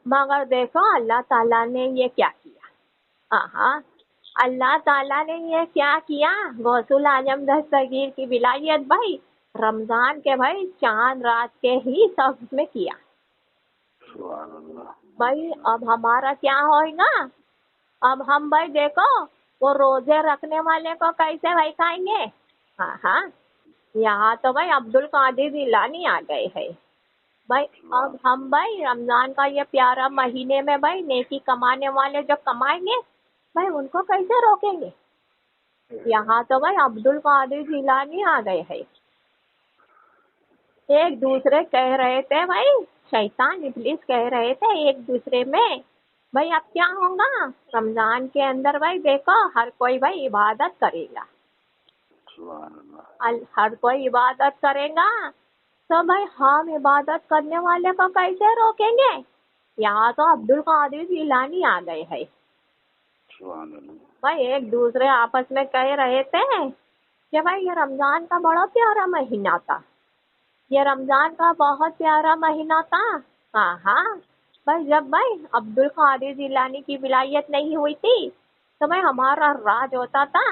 Speaker 5: مگر دیکھو اللہ تعالیٰ نے یہ کیا کیا، ہاں اللہ تعالیٰ نے یہ کیا کیا، غوث الاعظم دستگیر کی ولایت بھائی رمضان کے بھائی چاند رات کے ہی سب میں کیا. بھائی اب ہمارا کیا ہوگا، اب ہم بھائی دیکھو وہ روزے رکھنے والے کو کیسے بھائی کھائیں گے. ہاں ہاں یہاں تو بھائی عبدال قادر جیلانی آ گئے ہیں بھائی. اب ہم بھائی رمضان کا یہ پیارا مہینے میں بھائی نیکی کمانے والے جو کمائیں گے بھائی ان کو کیسے روکیں گے. یہاں تو بھائی عبدال قادر جیلانی آ گئے ہیں. ایک دوسرے کہہ رہے تھے بھائی شیطان ابلیس کہہ رہے تھے ایک دوسرے میں بھائی اب کیا ہوگا رمضان کے اندر بھائی دیکھو ہر کوئی بھائی عبادت کرے گا، ہر کوئی عبادت کرے گا تو بھائی ہم عبادت کرنے والے کو کیسے روکیں گے. یہاں تو عبدال قادر جیلانی آ گئے ہیں بھائی. ایک دوسرے آپس میں کہہ رہے تھے کہ بھائی یہ رمضان کا بڑا پیارا مہینہ تھا، یہ رمضان کا بہت پیارا مہینہ تھا. ہاں ہاں بھائی جب بھائی عبدال قادر جیلانی کی ولایت نہیں ہوئی تھی تو بھائی ہمارا راج ہوتا تھا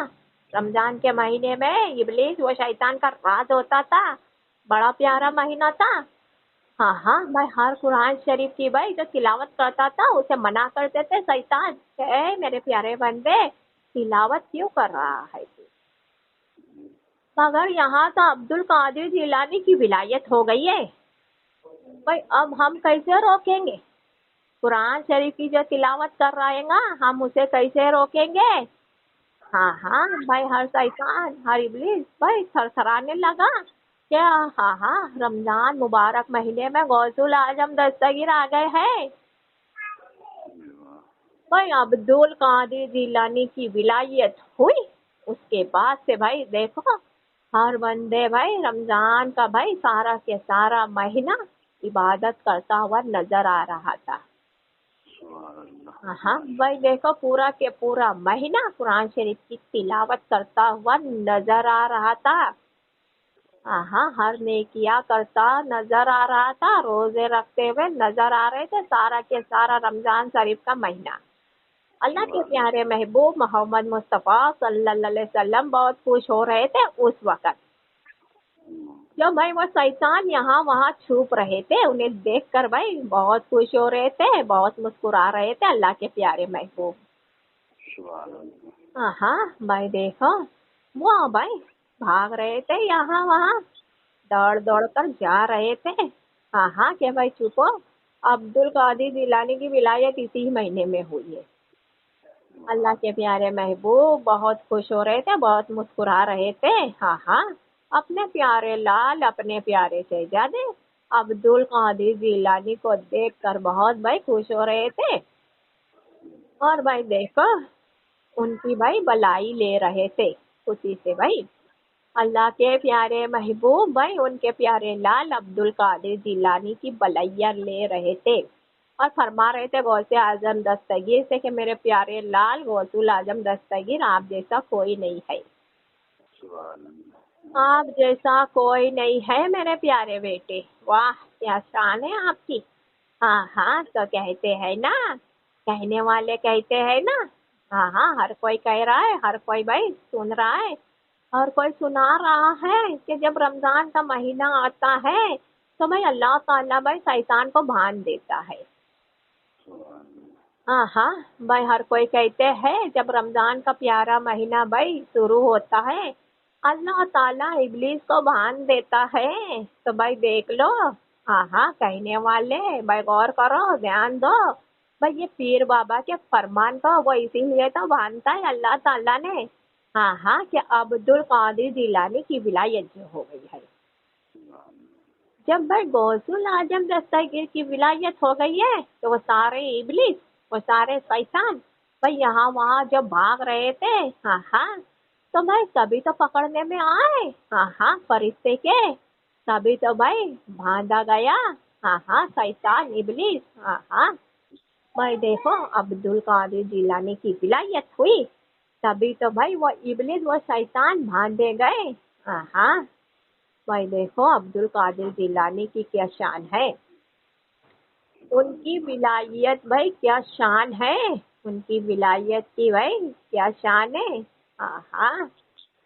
Speaker 5: رمضان کے مہینے میں، ابلیس و شیطان کا راج ہوتا تھا، بڑا پیارا مہینہ تھا. ہاں ہاں بھائی ہر قرآن شریف کی بھائی جو تلاوت کرتا تھا اسے منع کرتے تھے شیطان کہ اے میرے پیارے بندے تلاوت کیوں کر رہا ہے. مگر یہاں تو عبدال قادر جیلانی کی ولایت ہو گئی ہے بھائی اب ہم کیسے روکیں گے. قرآن شریف کی جو تلاوت کر رہے گا ہم اسے کیسے روکیں گے. ہاں ہاں بھائی ہر شیطان، ہر ابلیس بھائی تھر تھرانے لگا کہ ہاں ہاں رمضان مبارک مہینے میں غوث الاعظم دستگیر آ گئے ہیں. بھائی عبدال قادر جیلانی کی ولایت ہوئی اس کے بعد سے بھائی دیکھو ہر بندے بھائی رمضان کا بھائی سارا کے سارا مہینہ عبادت کرتا ہوا نظر آ رہا تھا. ہاں بھائی دیکھو پورا کے پورا مہینہ قرآن شریف کی تلاوت کرتا ہوا نظر آ رہا تھا. ہاں ہر نیکیاں کرتا نظر آ رہا تھا، روزے رکھتے ہوئے نظر آ رہے تھے سارا کے سارا رمضان شریف کا مہینہ. اللہ کے پیارے محبوب محمد مصطفیٰ صلی اللہ علیہ وسلم بہت خوش ہو رہے تھے اس وقت جو بھائی وہ شیطان یہاں وہاں چھپ رہے تھے، انہیں دیکھ کر بھائی بہت خوش ہو رہے تھے، بہت مسکرا رہے تھے اللہ کے پیارے محبوب. ہاں بھائی دیکھو وہ بھائی بھاگ رہے تھے یہاں وہاں، دوڑ دوڑ کر جا رہے تھے. ہاں کہ بھائی چھپو عبدال قادر جیلانی کی ولایت اسی مہینے میں ہوئی ہے. اللہ کے پیارے محبوب بہت خوش ہو رہے تھے، بہت مسکرا رہے تھے. ہاں اپنے پیارے لال، اپنے پیارے شہزادے عبدال قادر جیلانی کو دیکھ کر بہت بھائی خوش ہو رہے تھے اور بھائی دیکھو ان کی بھائی بلائی لے رہے تھے خوشی سے. بھائی اللہ کے پیارے محبوب بھائی ان کے پیارے لال عبدال قادر جیلانی کی بلائیاں لے رہے تھے اور فرما رہے تھے غوث اعظم دستگیر سے کہ میرے پیارے لال غوث الاعظم دستگیر آپ جیسا کوئی نہیں ہے، آپ جیسا کوئی نہیں ہے میرے پیارے بیٹے. واہ کیا شان ہے آپ کی. ہاں ہاں تو کہتے ہیں نا، کہنے والے کہتے ہیں نا، ہاں ہاں ہر کوئی کہہ رہا ہے، ہر کوئی بھائی سن رہا ہے، ہر کوئی سنا رہا ہے کہ جب رمضان کا مہینہ آتا ہے تو بھائی اللہ تعالیٰ بھائی شیطان کو بھان دیتا ہے. ہاں ہاں بھائی ہر کوئی کہتے ہیں جب رمضان کا پیارا مہینہ بھائی شروع ہوتا ہے اللہ تعالیٰ ابلیس کو بھان دیتا ہے. تو بھائی دیکھ لو، ہاں ہاں کہنے والے بھائی غور کرو، دھیان دو بھائی، یہ پیر بابا کے فرمان کو وہ اسی لیے تو بھانتا ہے اللہ تعالیٰ نے، ہاں ہاں کہ عبد القادر جیلانی کی ولایت جو ہو گئی ہے. جب بھائی غوث الاعظم دستگیر کی ولایت ہو گئی ہے تو وہ سارے ابلیس، وہ سارے شیطان بھائی یہاں وہاں جو بھاگ رہے تھے، ہاں ہاں تو بھائی کبھی تو پکڑنے میں آئے، ہاں ہاں فرشتے کے، کبھی تو بھائی باندھا گیا، ہاں ہاں شیطان ابلیس، ہاں ہاں بھائی دیکھو عبد القادر جیلانی کی ولایت ہوئی تبھی تو بھائی وہ ابلیس وہ شیطان باندھے گئے. ہاں ہاں بھائی دیکھو عبد القادر جیلانی کی کیا شان ہے، ان کی ولایت بھائی کیا شان ہے، ان کی ولایت کی بھائی کیا شان ہے. ہاں ہاں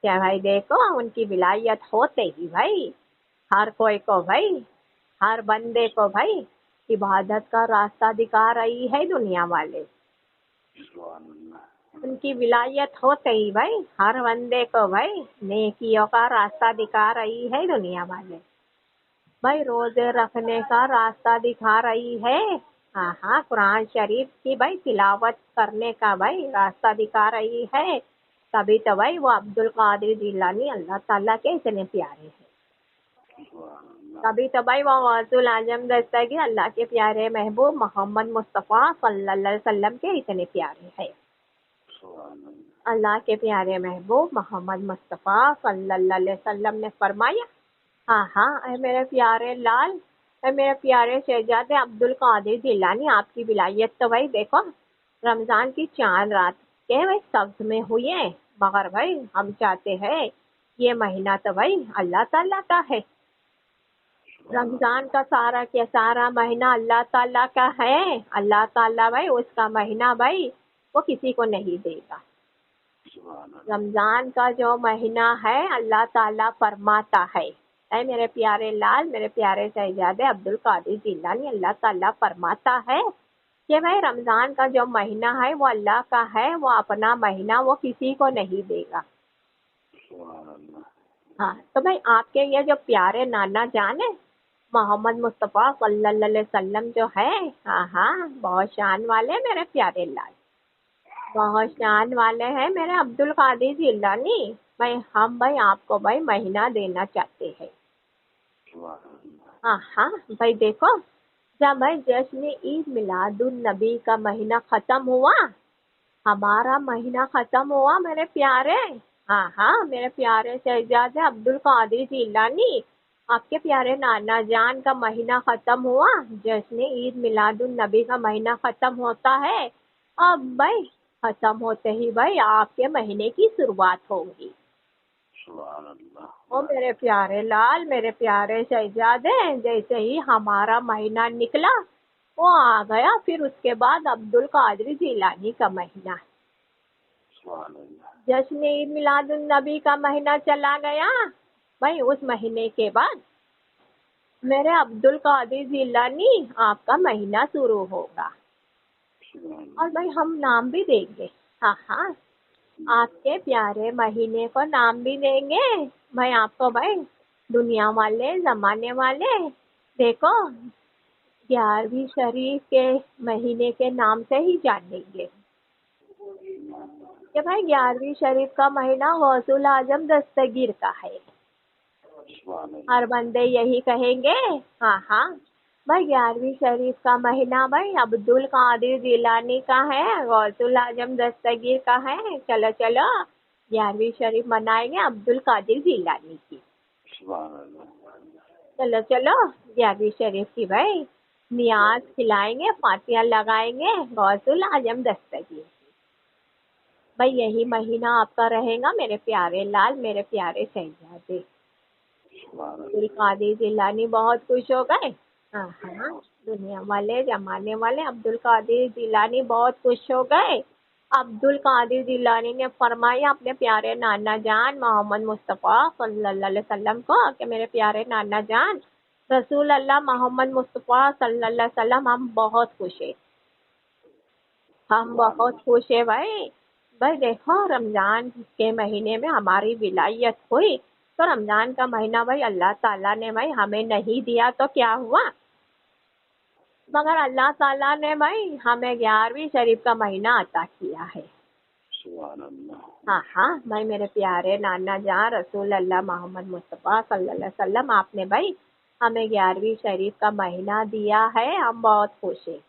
Speaker 5: کیا بھائی دیکھو ان کی ولایت ہوتے ہی بھائی ہر کوئی کو بھائی، ہر بندے کو بھائی عبادت کا راستہ دکھا رہی ہے دنیا والے. ان کی ولایت ہوتے ہی بھائی ہر بندے کو بھائی نیکیوں کا راستہ دکھا رہی ہے دنیا والے. بھائی روزے رکھنے کا راستہ دکھا رہی ہے، ہاں ہاں قرآن شریف کی بھائی تلاوت کرنے کا بھائی راستہ دکھا رہی ہے. تبھی تو بھائی وہ عبد القادر جیلانی اللہ تعالیٰ کے اتنے پیارے ہیں. تبھی تو بھائی وہ غوث الاعظم دستگیر اللہ کے پیارے محبوب محمد مصطفیٰ صلی اللہ علیہ وسلم کے اتنے پیارے ہیں. اللہ کے پیارے محبوب محمد مصطفیٰ صلی اللہ علیہ وسلم نے فرمایا، ہاں ہاں اے میرے پیارے لال، اے میرے پیارے شہزادے عبد القادر جیلانی، آپ کی ولایت تو بھائی دیکھو رمضان کی چاند رات کے بھائی سبز میں ہوئی ہے، مگر بھائی ہم چاہتے ہیں یہ مہینہ تو بھائی اللہ تعالیٰ کا ہے، رمضان کا سارا کے سارا مہینہ اللہ تعالیٰ کا ہے. اللہ تعالیٰ بھائی اس کا مہینہ بھائی وہ کسی کو نہیں دے گا. رمضان کا جو مہینہ ہے اللہ تعالیٰ فرماتا ہے، اے میرے پیارے لال، میرے پیارے شہزادے عبد القادر جیلانی، اللہ تعالیٰ فرماتا ہے کہ بھائی رمضان کا جو مہینہ ہے وہ اللہ کا ہے، وہ اپنا مہینہ وہ کسی کو نہیں دے گا. ہاں تو بھائی آپ کے یہ جو پیارے نانا جان ہے محمد مصطفیٰ صلی اللہ علیہ وسلم جو ہے، ہاں ہاں بہت شان والے میرے پیارے لال، بہت شان والے ہیں میرے عبد القادر جیلانی. بھائی ہم بھائی آپ کو بھائی مہینہ دینا چاہتے ہیں. ہاں ہاں بھائی دیکھو جب بھائی جشن عید میلاد النبی کا مہینہ ختم ہوا، ہمارا مہینہ ختم ہوا میرے پیارے، ہاں ہاں میرے پیارے شہزادے عبد القادر جیلانی، آپ کے پیارے نانا جان کا مہینہ ختم ہوا، جشن عید میلاد النبی کا مہینہ ختم ہوتا ہے. اب بھائی ختم ہوتے ہی بھائی آپ کے مہینے کی شروعات ہوگی. او میرے پیارے لال، میرے پیارے شہزادے، جیسے ہی ہمارا مہینہ نکلا وہ آ گیا پھر اس کے بعد عبد القادر جیلانی کا مہینہ، جشن عید میلاد النبی کا مہینہ چلا گیا. بھائی اس مہینے کے بعد میرے عبد القادر جیلانی آپ کا مہینہ شروع ہوگا، اور بھائی ہم نام بھی دیں گے، ہاں ہاں آپ کے پیارے مہینے کو نام بھی دیں گے. بھائی آپ کو بھائی دنیا والے زمانے والے دیکھو 11ویں شریف کے مہینے کے نام سے ہی جانیں گے کہ بھائی 11ویں شریف کا مہینہ غوث الاعظم دستگیر کا ہے. ہر بندے یہی کہیں گے، ہاں ہاں بھائی 11ویں شریف کا مہینہ بھائی عبد القادر جیلانی کا ہے، غوث الاعظم دستگیر کا ہے. چلو چلو 11ویں شریف منائیں گے عبد القادر جیلانی کی. چلو چلو 11ویں شریف کی بھائی نیاز کھلائیں گے، فاتحہ لگائیں گے غوث الاعظم دستگیر. بھائی یہی مہینہ آپ کا رہے گا میرے پیارے لال، میرے پیارے شہزادے. عبد القادر جیلانی بہت خوش ہو گئے، ہاں ہاں دنیا والے زمانے والے عبد القادر جیلانی بہت خوش ہو گئے. عبد القادر جیلانی نے فرمایا اپنے پیارے نانا جان محمد مصطفیٰ صلی اللہ علیہ وسلم کو کہ میرے پیارے نانا جان رسول اللہ محمد مصطفیٰ صلی اللہ علیہ وسلم ہم بہت خوش ہیں, ہم بہت خوش ہیں بھائی دیکھو رمضان کے مہینے میں ہماری ولایت ہوئی تو رمضان کا مہینہ بھائی اللہ تعالیٰ نے بھائی ہمیں نہیں دیا تو کیا ہوا, مگر اللہ تعالیٰ نے بھائی ہمیں 11ویں شریف کا مہینہ عطا کیا ہے.
Speaker 6: سبحان اللہ.
Speaker 5: ہاں بھائی میرے پیارے نانا جان رسول اللہ محمد مصطفیٰ صلی اللہ علیہ وسلم آپ نے بھائی ہمیں 11ویں شریف کا مہینہ دیا ہے, ہم بہت خوش ہیں.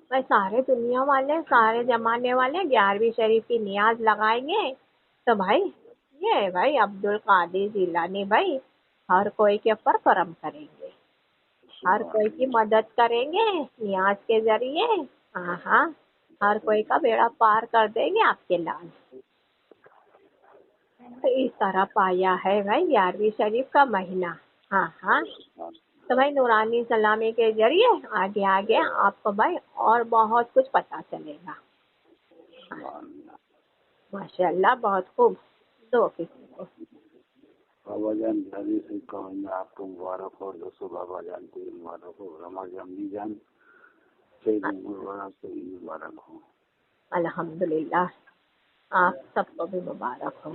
Speaker 5: بھائی سارے دنیا والے سارے زمانے والے 11ویں شریف کی نیاز لگائیں گے تو بھائی یہ بھائی عبد القادر جیلانی بھائی ہر کوئی کے اوپر کرم کریں گے, ہر کوئی کی مدد کریں گے نیاز کے ذریعے. ہاں ہر کوئی کا بیڑا پار کر دیں گے آپ کے لال. تو اس طرح پایا ہے بھائی 11ویں شریف کا مہینہ. ہاں تو بھائی نورانی سلامی کے ذریعے آگے آپ کو بھائی اور بہت کچھ پتہ چلے گا. ماشاء اللہ بہت خوب. دو کسی کو
Speaker 6: بابا جان جانی سے کہوں آپ کو مبارک ہو, دوستوں بابا جان کو مبارک ہو, رمضان امی جان شہید مبارک کو مبارک ہو.
Speaker 5: الحمدللہ آپ سب کو بھی مبارک ہو.